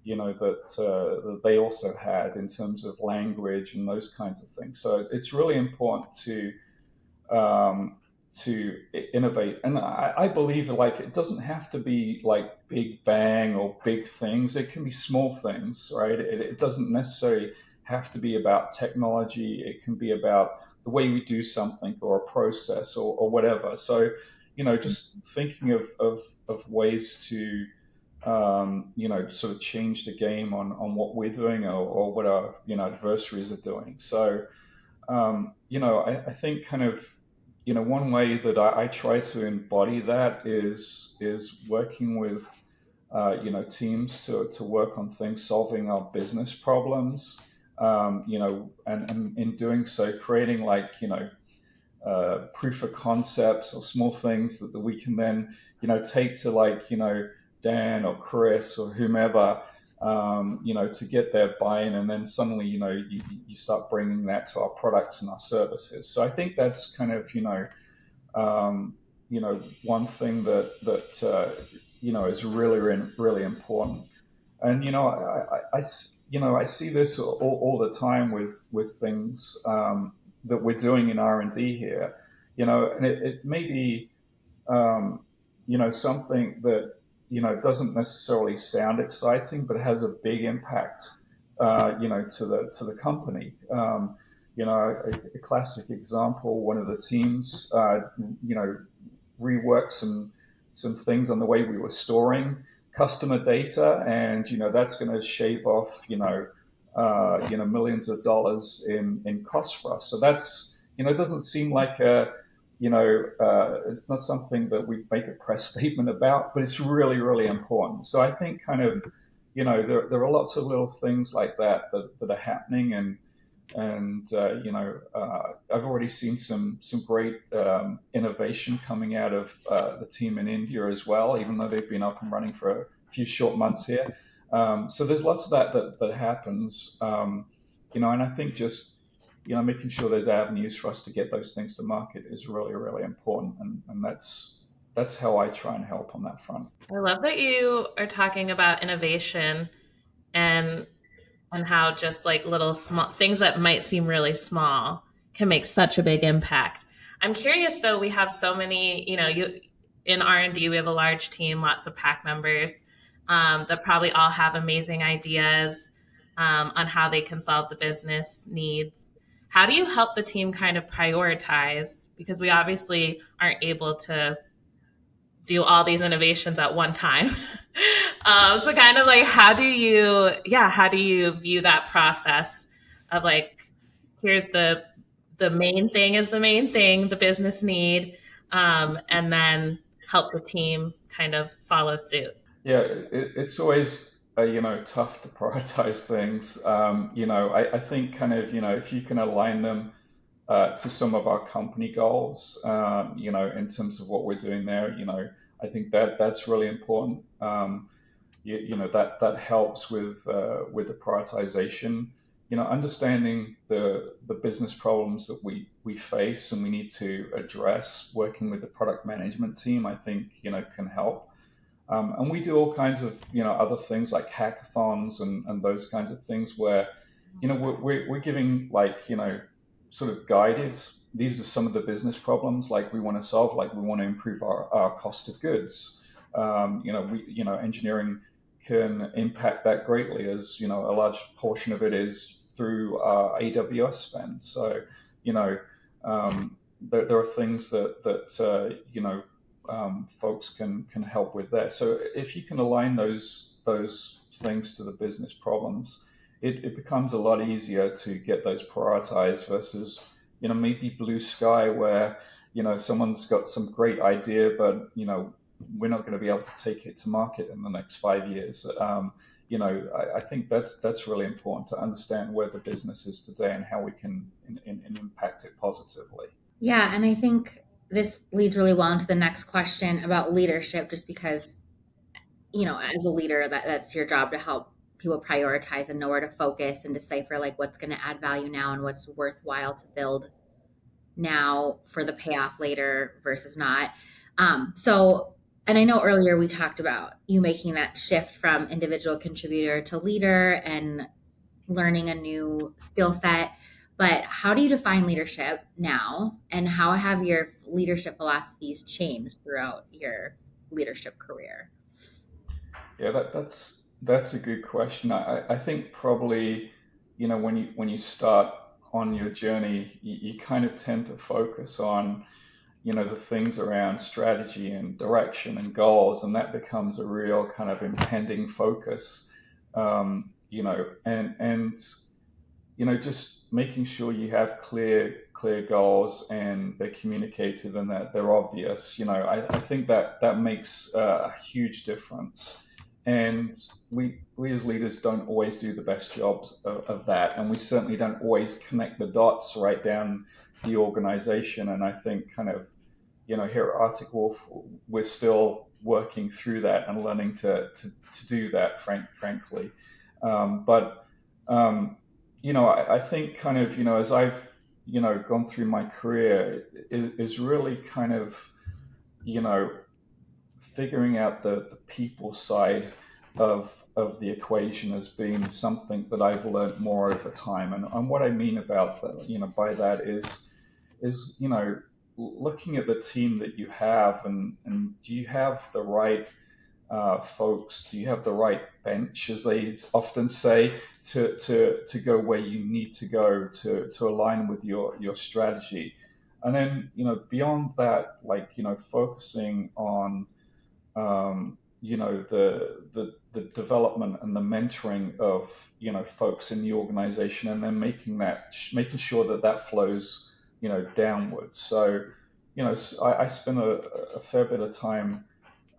that they also had in terms of language and those kinds of things. So it's really important um, to innovate. And I believe like it doesn't have to be like big bang or big things. It can be small things, right? It doesn't necessarily have to be about technology. It can be about the way we do something or a process or whatever. So, just thinking of ways to, sort of change the game on what we're doing or what our, adversaries are doing. So, I think kind of, one way that I try to embody that is working with, teams to work on things, solving our business problems, and in doing so, creating like, proof of concepts or small things that we can then, take to like, Dan or Chris or whomever, to get their buy-in, and then suddenly, you start bringing that to our products and our services. So I think that's kind of, one thing that is really, really important. And I see this all the time with things that we're doing in R&D here. And it may be something that doesn't necessarily sound exciting, but it has a big impact, to the company. A classic example: one of the teams, reworked some things on the way we were storing customer data, and that's going to shave off millions of dollars in cost for us. So that's, it doesn't seem like it's not something that we make a press statement about, but it's really, really important. So I think kind of, there are lots of little things like that are happening, and I've already seen some great innovation coming out of the team in India as well, even though they've been up and running for a few short months here. So there's lots of that happens, and I think just making sure there's avenues for us to get those things to market is really, really important, and that's how I try and help on that front. I love that you are talking about innovation and how just like little small things that might seem really small can make such a big impact. I'm curious though, we have so many, you in R&D, we have a large team, lots of pack members that probably all have amazing ideas on how they can solve the business needs. How do you help the team kind of prioritize? Because we obviously aren't able to do all these innovations at one time. So kind of like, how do you view that process of like, here's the main thing is the main thing, the business need, and then help the team kind of follow suit. Yeah, it's always tough to prioritize things. I think kind of, if you can align them to some of our company goals, in terms of what we're doing there, I think that's really important. That helps with the prioritization. Understanding the business problems that we face and we need to address, working with the product management team, I think can help. And we do all kinds of other things like hackathons and those kinds of things where we're giving like sort of guided. These are some of the business problems like we want to solve. Like we want to improve our cost of goods. Engineering can impact that greatly, as a large portion of it is through our AWS spend. So there are things that folks can help with there. So if you can align those things to the business problems, it becomes a lot easier to get those prioritized versus maybe blue sky where someone's got some great idea, but we're not going to be able to take it to market in the next 5 years. I think that's really important to understand where the business is today and how we can impact it positively. Yeah, and I think this leads really well into the next question about leadership, just because, as a leader, that's your job to help people prioritize and know where to focus and decipher like what's going to add value now and what's worthwhile to build now for the payoff later versus not. And I know earlier we talked about you making that shift from individual contributor to leader and learning a new skill set. But how do you define leadership now? And how have your leadership philosophies changed throughout your leadership career? Yeah, that's a good question. I think probably, when you start on your journey, you kind of tend to focus on, the things around strategy and direction and goals, and that becomes a real kind of impending focus. And just making sure you have clear goals and they're communicated and that they're obvious. I think that makes a huge difference. And we as leaders don't always do the best jobs of that, and we certainly don't always connect the dots right down the organization. And I think kind of, here at Arctic Wolf, we're still working through that and learning to do that, frankly. But I think kind of, as I've, gone through my career, is really kind of, you know, figuring out the people side of the equation as being something that I've learned more over time. And what I mean about that, by that is, looking at the team that you have, and do you have the right folks? Do you have the right bench, as they often say, to go where you need to go to align with your strategy? And then, beyond that, like, focusing on, the development and the mentoring of, folks in the organization, and then making sure that flows, downwards. So, I spent a fair bit of time,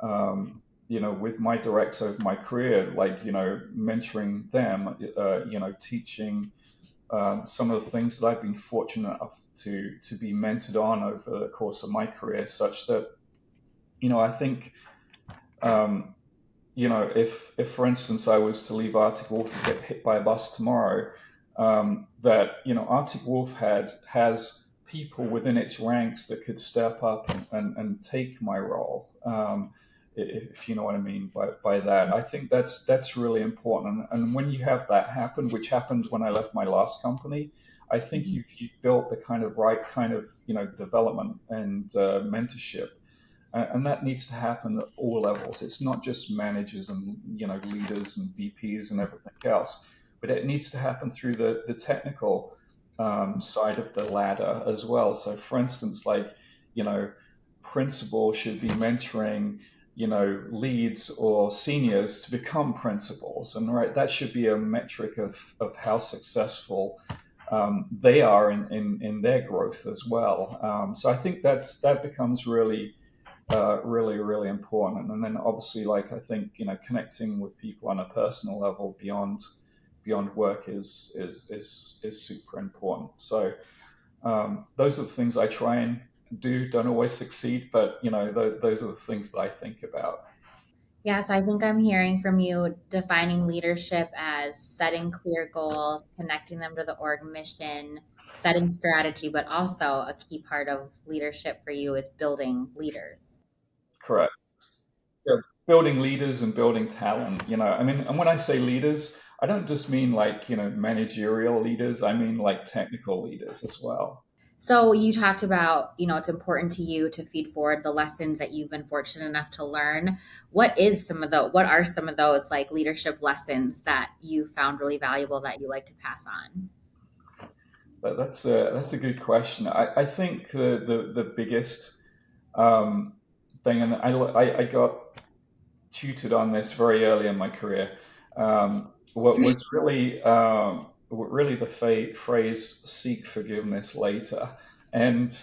with my directs over my career, like, mentoring them, teaching some of the things that I've been fortunate enough to be mentored on over the course of my career, such that, I think, if for instance I was to leave Arctic Wolf and get hit by a bus tomorrow, that, Arctic Wolf has people within its ranks that could step up and take my role. If you know what I mean by that. I think that's really important. And when you have that happen, which happened when I left my last company, I think you've built the kind of right kind of, development and mentorship. And that needs to happen at all levels. It's not just managers and, leaders and VPs and everything else, but it needs to happen through the technical side of the ladder as well. So for instance, like, principals should be mentoring, leads or seniors to become principals. And right, that should be a metric of how successful they are in their growth as well. So I think that becomes really, really important. And then obviously, like, I think, connecting with people on a personal level beyond work is super important. So those are the things I try and do. Don't always succeed, but, those are the things that I think about. Yeah, so I think I'm hearing from you defining leadership as setting clear goals, connecting them to the org mission, setting strategy, but also a key part of leadership for you is building leaders. Correct. Yeah, building leaders and building talent. I mean, and when I say leaders, I don't just mean like, managerial leaders. I mean like technical leaders as well. So you talked about, it's important to you to feed forward the lessons that you've been fortunate enough to learn. What are some of those like leadership lessons that you found really valuable that you like to pass on? But that's a good question. I think the biggest thing, and I got tutored on this very early in my career. What was really the phrase "seek forgiveness later," and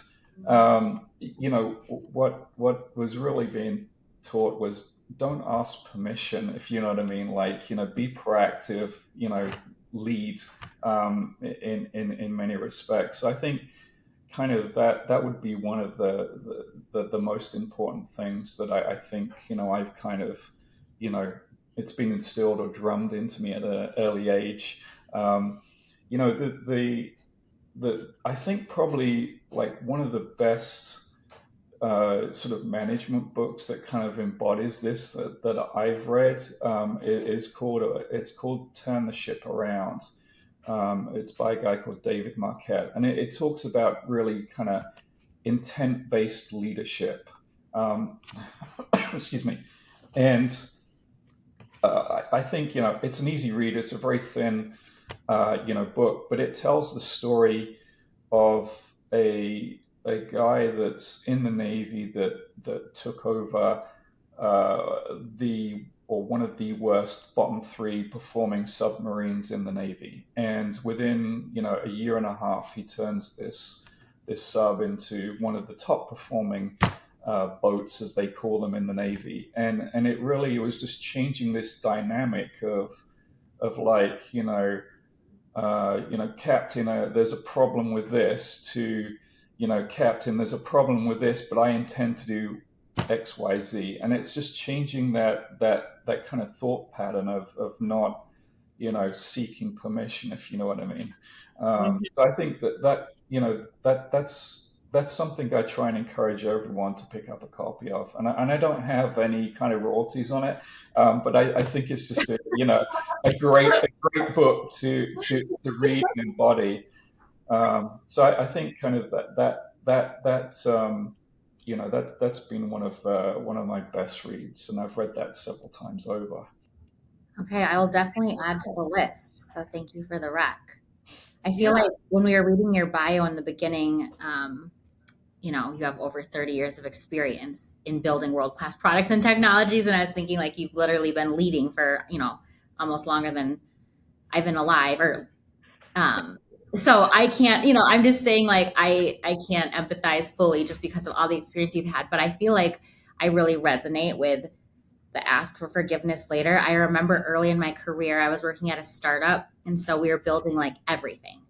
what was really being taught was don't ask permission, if you know what I mean. Like, be proactive. Lead in many respects. So I think kind of that would be one of the most important things that I think, I've kind of, you know it's been instilled or drummed into me at an early age. You know, I think probably like one of the best sort of management books that kind of embodies this that I've read is called it's called Turn the Ship Around. It's by a guy called David Marquette, and it talks about really kind of intent-based leadership. Excuse me, and I think it's an easy read. It's a very thin book, but it tells the story of a guy that's in the Navy that took over one of the worst bottom three performing submarines in the Navy, and within a year and a half, he turns this sub into one of the top performing boats, as they call them in the Navy, and it really was just changing this dynamic of like Captain, there's a problem with this, to Captain, there's a problem with this, but I intend to do X, Y, Z, and it's just changing that kind of thought pattern of not seeking permission, if you know what I mean. So I think that's something I try and encourage everyone to pick up a copy of, and I don't have any kind of royalties on it, but I think it's just a great book to read and embody. So I think kind of that's been one of my best reads, and I've read that several times over. Okay, I will definitely add to the list. So thank you for the rec. I feel like when we were reading your bio in the beginning, you have over 30 years of experience in building world-class products and technologies. And I was thinking like you've literally been leading for, almost longer than I've been alive, or so I can't, I'm just saying like I can't empathize fully just because of all the experience you've had. But I feel like I really resonate with the ask for forgiveness later. I remember early in my career, I was working at a startup. And so we were building like everything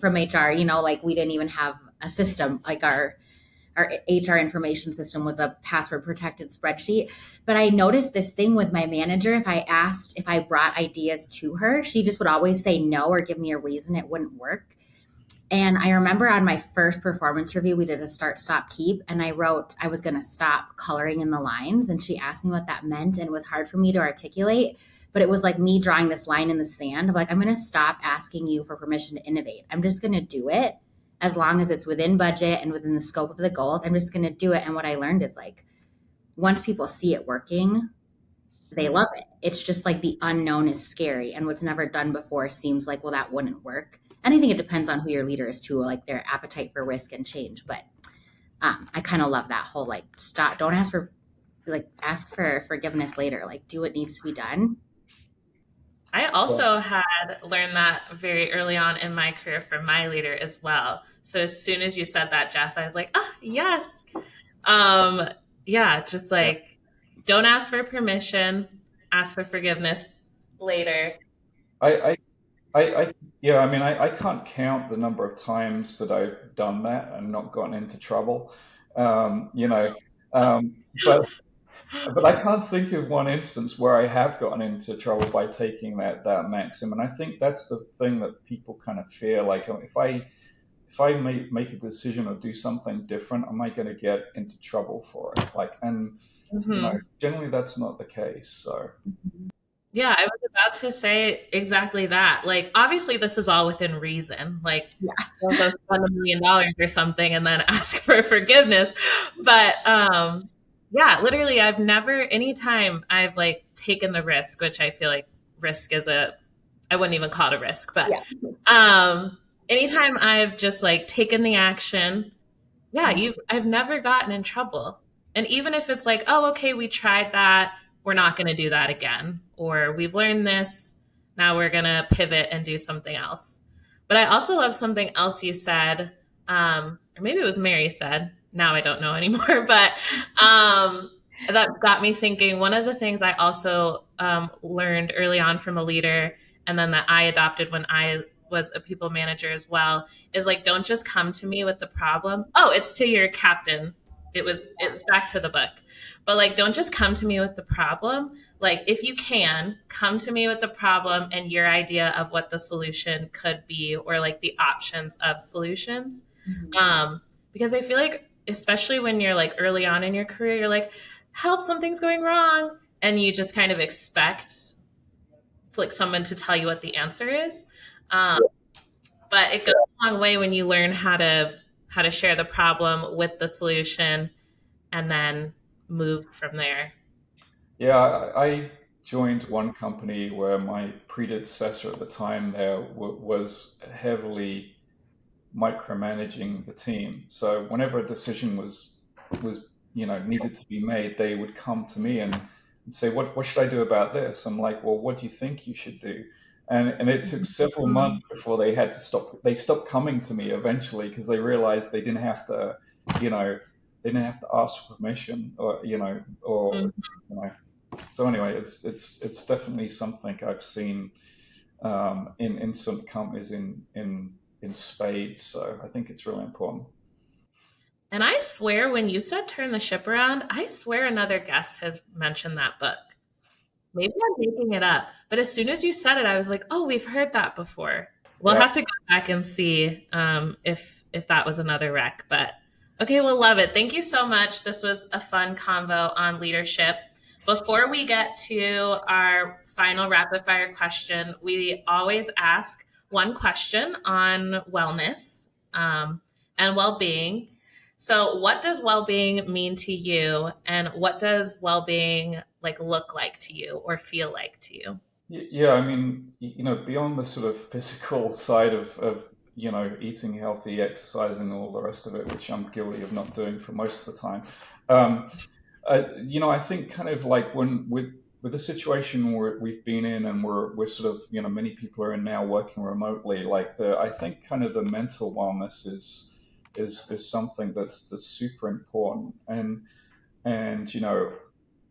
from HR, like we didn't even have a system. Like our HR information system was a password protected spreadsheet. But I noticed this thing with my manager. If I brought ideas to her, she just would always say no or give me a reason it wouldn't work. And I remember on my first performance review, we did a start, stop, keep. And I wrote, I was going to stop coloring in the lines. And she asked me what that meant. And it was hard for me to articulate. But it was like me drawing this line in the sand of like, I'm going to stop asking you for permission to innovate. I'm just going to do it as long as it's within budget and within the scope of the goals. I'm just going to do it. And what I learned is like, once people see it working, they love it. It's just like the unknown is scary. And what's never done before seems like, well, that wouldn't work. And I think it depends on who your leader is too, like their appetite for risk and change. But I kind of love that whole like stop, don't ask for forgiveness later, like do what needs to be done. I also had learned that very early on in my career from my leader as well. So as soon as you said that, Jeff, I was like, oh, yes. Just like, don't ask for permission, ask for forgiveness later. I can't count the number of times that I've done that and not gotten into trouble, but I can't think of one instance where I have gotten into trouble by taking that maxim. And I think that's the thing that people kind of fear. Like if I make a decision or do something different, am I going to get into trouble for it? Like, and generally that's not the case. So. Yeah, I was about to say exactly that. Like, obviously, this is all within reason. Like, don't go spend $1 million or something and then ask for forgiveness. But literally, I've never, anytime I've like taken the risk, which I feel like risk is I wouldn't even call it a risk, but anytime I've just like taken the action, I've never gotten in trouble. And even if it's like, oh, okay, we tried that, we're not going to do that again. Or we've learned this, now we're going to pivot and do something else. But I also love something else you said, or maybe it was Mary said, now I don't know anymore, but that got me thinking. One of the things I also learned early on from a leader, and then that I adopted when I was a people manager as well, is like, don't just come to me with the problem. Oh, it's to your captain. it's back to the book. But like, don't just come to me with the problem. Like, if you can, come to me with the problem and your idea of what the solution could be, or like the options of solutions. Because I feel like, especially when you're like early on in your career, you're like, help, something's going wrong. And you just kind of expect like someone to tell you what the answer is. But it goes a long way when you learn how to share the problem with the solution and then move from there. Yeah, I joined one company where my predecessor at the time there was heavily micromanaging the team. So whenever a decision was needed to be made, they would come to me and say, what should I do about this? I'm like, well, what do you think you should do? And it took several months before they had to stop. They stopped coming to me eventually because they realized they didn't have to, they didn't have to ask for permission, or So anyway, it's definitely something I've seen in some companies in spades. So I think it's really important. And I swear, when you said turn the ship around, I swear another guest has mentioned that book. Maybe I'm making it up, but as soon as you said it, I was like, oh, we've heard that before. We'll have to go back and see if that was another rec. But okay, we'll love it. Thank you so much. This was a fun convo on leadership. Before we get to our final rapid fire question, we always ask one question on wellness and well-being. So what does well-being mean to you, and what does well-being like look like to you or feel like to you? Yeah, I mean, beyond the sort of physical side of eating healthy, exercising, all the rest of it, which I'm guilty of not doing for most of the time. I think kind of like when with the situation we've been in, and we're sort of, many people are in now working remotely, like I think kind of the mental wellness is something that's super important. And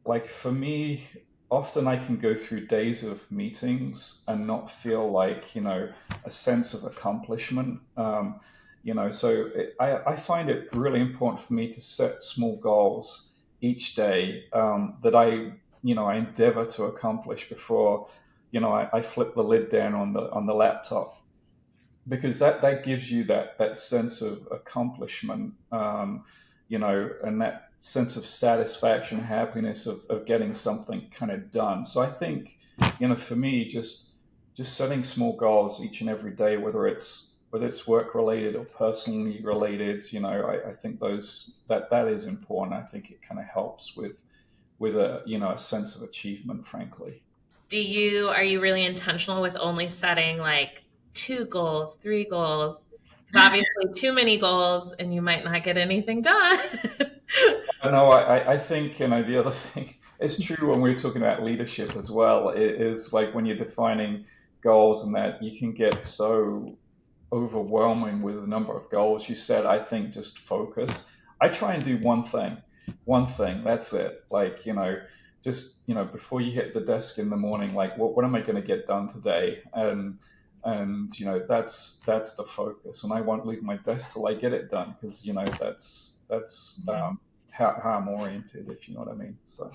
like for me, often I can go through days of meetings and not feel like a sense of accomplishment. So I find it really important for me to set small goals each day that I endeavor to accomplish before I flip the lid down on the laptop, because that gives you that sense of accomplishment, and that sense of satisfaction, happiness of getting something kind of done. So I think, for me, just setting small goals each and every day, whether it's work related or personally related, I think that is important. I think it kind of helps with a sense of achievement, frankly. Are you really intentional with only setting like 2 goals, 3 goals? Because obviously too many goals and you might not get anything done. No, I think, the other thing, it's true when we're talking about leadership as well, it is like when you're defining goals and that you can get so overwhelming with the number of goals you set. I think just focus. I try and do one thing, that's it. Like, just, before you hit the desk in the morning, like what am I going to get done today? And that's the focus, and I won't leave my desk till I get it done, because that's how I'm oriented, if you know what I mean. So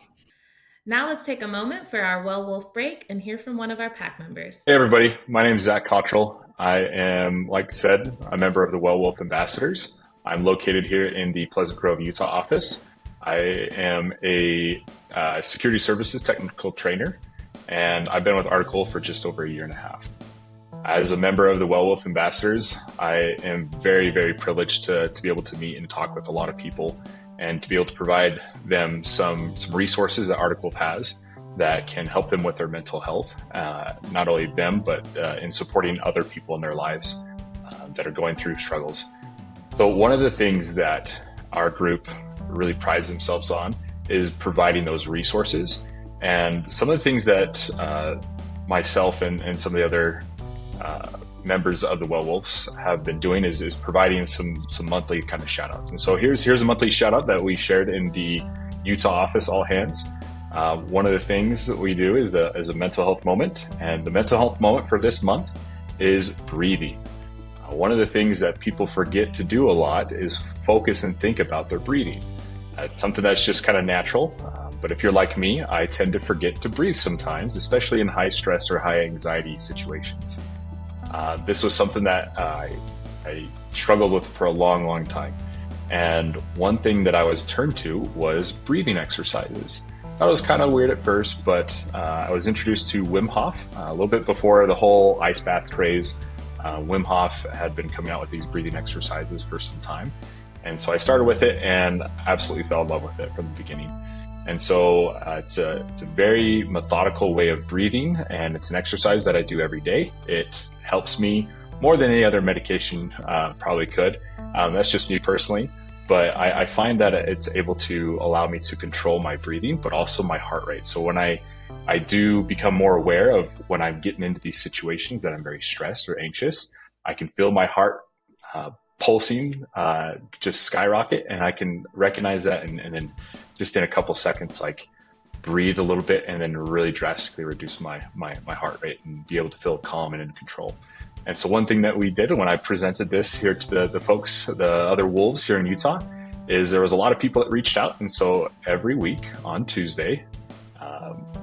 now let's take a moment for our Well Wolf break and hear from one of our PAC members. Hey everybody, my name is Zach Cottrell. I am, like I said, a member of the Well Wolf Ambassadors. I'm located here in the Pleasant Grove, Utah office. I am a security services technical trainer, and I've been with Article for just over a year and a half. As a member of the Well Wolf Ambassadors, I am very, very privileged to be able to meet and talk with a lot of people, and to be able to provide them some resources that Article has that can help them with their mental health, not only them, but in supporting other people in their lives that are going through struggles. So one of the things that our group really prides themselves on is providing those resources. And some of the things that myself and some of the other members of the Well Wolves have been doing is providing some monthly kind of shout outs. And so here's a monthly shout out that we shared in the Utah office, all hands. One of the things that we do is a mental health moment, and the mental health moment for this month is breathing. One of the things that people forget to do a lot is focus and think about their breathing. It's something that's just kind of natural. But if you're like me, I tend to forget to breathe sometimes, especially in high stress or high anxiety situations. This was something that I struggled with for a long, long time. And one thing that I was turned to was breathing exercises. That was kind of weird at first, but I was introduced to Wim Hof a little bit before the whole ice bath craze. Wim Hof had been coming out with these breathing exercises for some time. And so I started with it and absolutely fell in love with it from the beginning. And so it's a very methodical way of breathing, and it's an exercise that I do every day. It helps me more than any other medication probably could. That's just me personally. But I find that it's able to allow me to control my breathing, but also my heart rate. So when I do become more aware of when I'm getting into these situations that I'm very stressed or anxious, I can feel my heart pulsing, just skyrocket, and I can recognize that and then just in a couple seconds, like breathe a little bit and then really drastically reduce my heart rate and be able to feel calm and in control. And so one thing that we did when I presented this here to the folks, the other wolves here in Utah, is there was a lot of people that reached out. And so every week on Tuesday,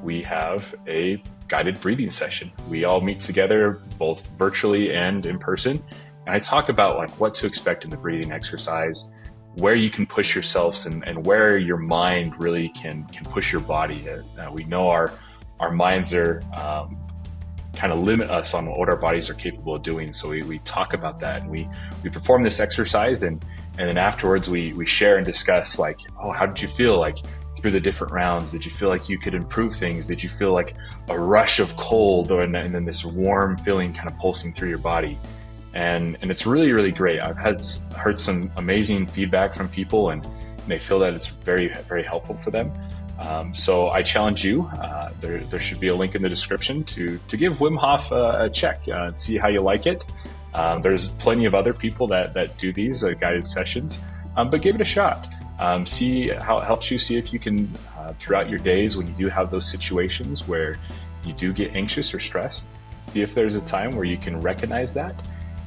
we have a guided breathing session. We all meet together, both virtually and in person. And I talk about like what to expect in the breathing exercise, where you can push yourselves and where your mind really can push your body. We know our minds are kind of limit us on what our bodies are capable of doing. So we talk about that, and we perform this exercise, and then afterwards we share and discuss like, oh, how did you feel like through the different rounds? Did you feel like you could improve things? Did you feel like a rush of cold and then this warm feeling kind of pulsing through your body? And it's really, really great. I've heard some amazing feedback from people, and they feel that it's very, very helpful for them. So I challenge you, there should be a link in the description to give Wim Hof a check, see how you like it. There's plenty of other people that do these guided sessions, but give it a shot. See how it helps you, see if you can, throughout your days when you do have those situations where you do get anxious or stressed, see if there's a time where you can recognize that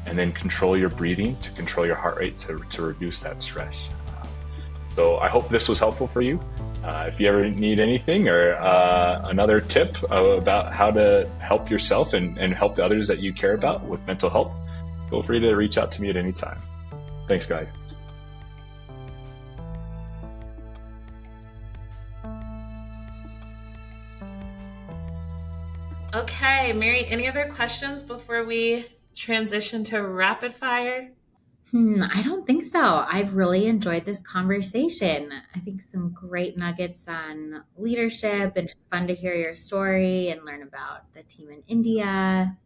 and then control your breathing to control your heart rate to reduce that stress. So I hope this was helpful for you. If you ever need anything or another tip about how to help yourself and help the others that you care about with mental health, feel free to reach out to me at any time. Thanks, guys. Okay, Mary, any other questions before we transition to rapid fire? I don't think so. I've really enjoyed this conversation. I think some great nuggets on leadership, and just fun to hear your story and learn about the team in India.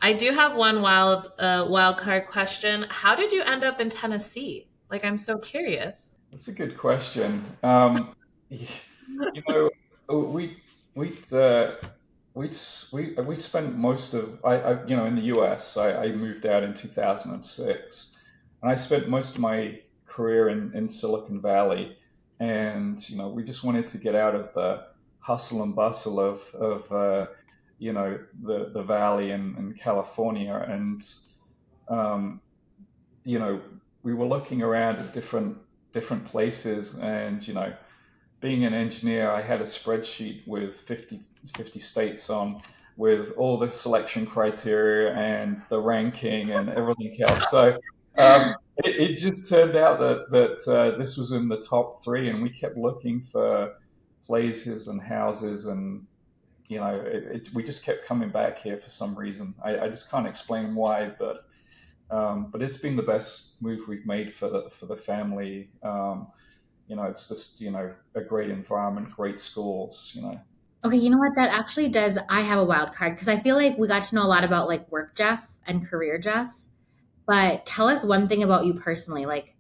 I do have one wild card question. How did you end up in Tennessee? Like, I'm so curious. That's a good question. You know, we spent most of in the US. I moved out in 2006. And I spent most of my career in Silicon Valley, and we just wanted to get out of the hustle and bustle of the valley in California, and we were looking around at different places, and being an engineer, I had a spreadsheet with 50 states on, with all the selection criteria and the ranking and everything else. So. It just turned out that this was in the top three, and we kept looking for places and houses, and we just kept coming back here for some reason. I just can't explain why, but it's been the best move we've made for the family. It's just a great environment, great schools. Okay, you know what? That actually does. I have a wild card because I feel like we got to know a lot about like work Jeff and career Jeff. But tell us one thing about you personally. Like,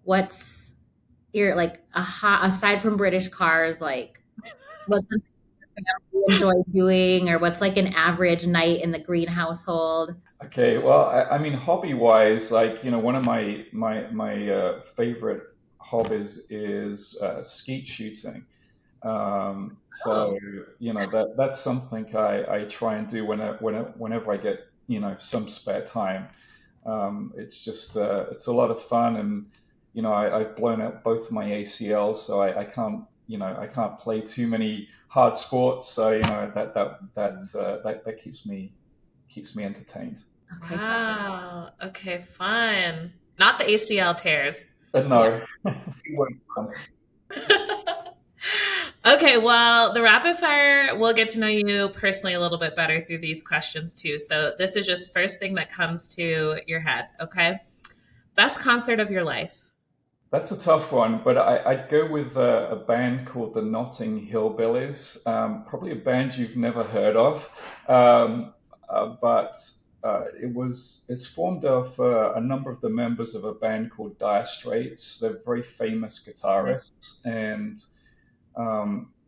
what's your aside from British cars, like what's something you enjoy doing, or what's like an average night in the Green household? Okay, well, I mean, hobby-wise, one of my favorite hobbies is skeet shooting. So that's something I try and do whenever I get some spare time. It's just it's a lot of fun, and I've blown out both my ACLs, so I can't, I can't play too many hard sports. So that keeps me entertained. Okay. Wow. Okay, fun. Not the ACL tears. No, it won't come. Okay, well, the rapid fire, we'll get to know you personally a little bit better through these questions too. So this is just first thing that comes to your head, okay? Best concert of your life. That's a tough one, but I'd go with a band called the Notting Hillbillies. Probably a band you've never heard of, but it's formed of a number of the members of a band called Dire Straits. They're very famous guitarists, and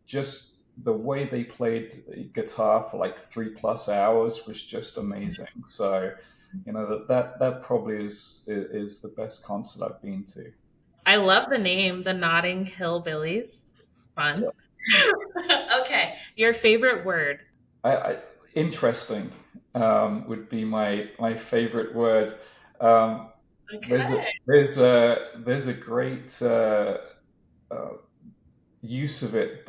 just the way they played guitar for like 3+ hours was just amazing. So, that probably is the best concert I've been to. I love the name, the Notting Hillbillies. Fun. Okay, your favorite word. Interesting would be my favorite word. Um, Okay. there's a great uh, use of it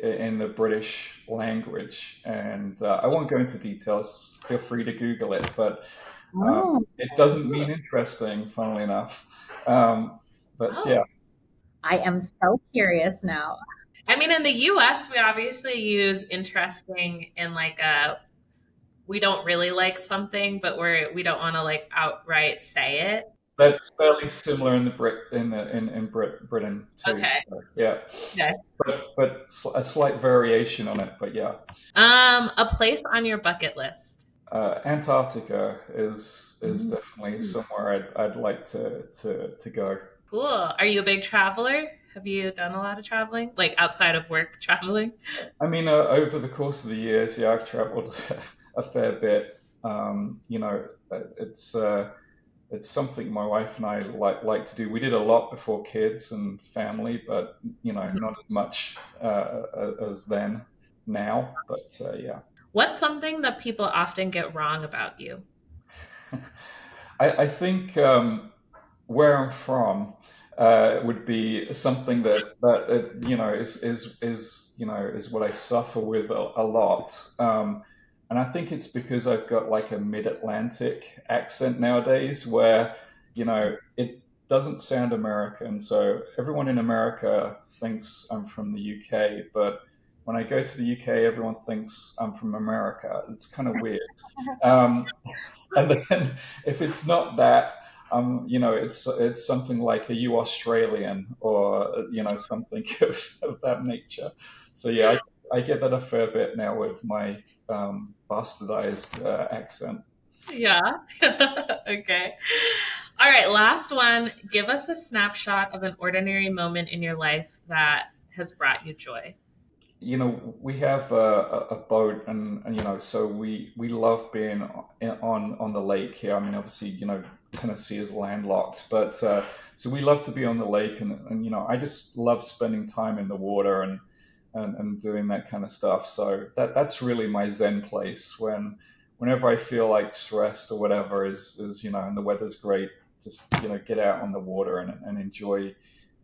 in the British language, and I won't go into details. Feel free to Google it, but Oh, it doesn't mean interesting, funnily enough. But Oh, yeah, I am so curious now. I mean, in the US, we obviously use interesting in like a we don't really like something, but we don't want to like outright say it. that's fairly similar in the Britain too. Okay. So, yeah, Okay. but a slight variation on it. But yeah. A place on your bucket list. Antarctica is definitely somewhere I'd like to go. Cool. Are you a big traveler? Have you done a lot of traveling, like outside of work traveling? I mean, over the course of the years, yeah, I've traveled a fair bit. It's something my wife and I like to do. We did a lot before kids and family, but not as much as then now. But yeah. What's something that people often get wrong about you? I think where I'm from would be something that is what I suffer with a lot. And I think it's because I've got like a mid-Atlantic accent nowadays, where it doesn't sound American. So everyone in America thinks I'm from the UK, but when I go to the UK, everyone thinks I'm from America. It's kind of weird. Um, and then if it's not that, it's something like, are you Australian, or something of that nature. So yeah, I get that a fair bit now with my bastardized accent. Yeah. Okay. All right. Last one. Give us a snapshot of an ordinary moment in your life that has brought you joy. We have a boat, and so we love being on the lake here. I mean, obviously, Tennessee is landlocked, but so we love to be on the lake, and I just love spending time in the water and doing that kind of stuff. So that's really my zen place. Whenever I feel like stressed or whatever, is and the weather's great, just get out on the water and enjoy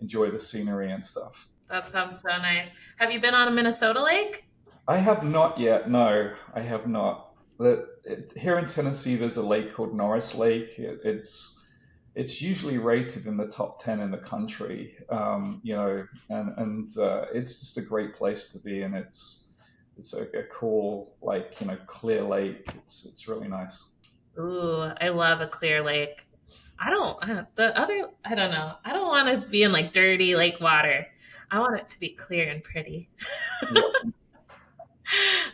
the scenery and stuff. That sounds so nice. Have you been on a Minnesota lake? I have not yet. No, I have not. Here in Tennessee, there's a lake called Norris Lake. It's usually rated in the top 10 in the country. And it's just a great place to be, and it's a cool, like, clear lake. It's really nice. Ooh, I love a clear lake. I don't know. I don't want to be in like dirty lake water. I want it to be clear and pretty. Yeah.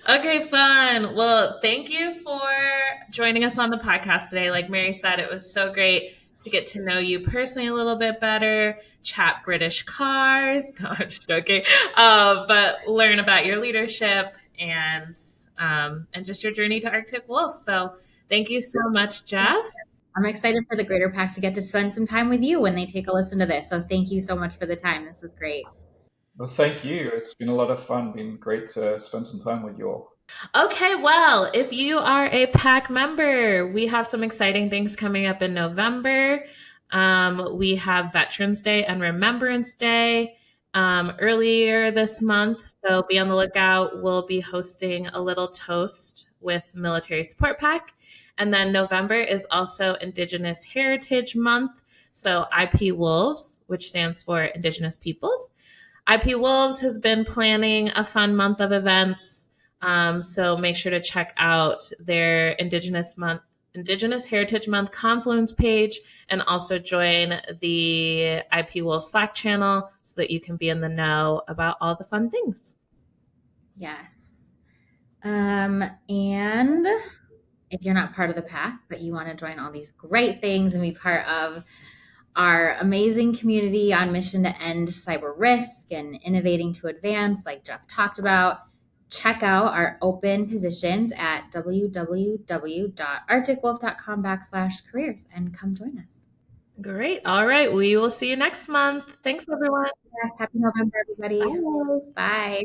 Okay, fun. Well, thank you for joining us on the podcast today. Like Mary said, it was so great to get to know you personally a little bit better, chat British cars. No, I'm just joking. But learn about your leadership and just your journey to Arctic Wolf. So thank you so much, Jeff. I'm excited for the Greater Pack to get to spend some time with you when they take a listen to this. So thank you so much for the time. This was great. Well, thank you. It's been a lot of fun. Been great to spend some time with you all. Okay, well, if you are a PAC member, we have some exciting things coming up in November. We have Veterans Day and Remembrance Day earlier this month, so be on the lookout. We'll be hosting a little toast with Military Support Pack. And then November is also Indigenous Heritage Month, so IP Wolves, which stands for Indigenous Peoples. IP Wolves has been planning a fun month of events, so make sure to check out their Indigenous Heritage Month Confluence page, and also join the IP Wolf Slack channel so that you can be in the know about all the fun things. Yes. And if you're not part of the pack, but you want to join all these great things and be part of our amazing community on mission to end cyber risk and innovating to advance, like Jeff talked about, check out our open positions at www.arcticwolf.com/careers and come join us. Great. All right. We will see you next month. Thanks, everyone. Yes. Happy November, everybody. Bye. Bye.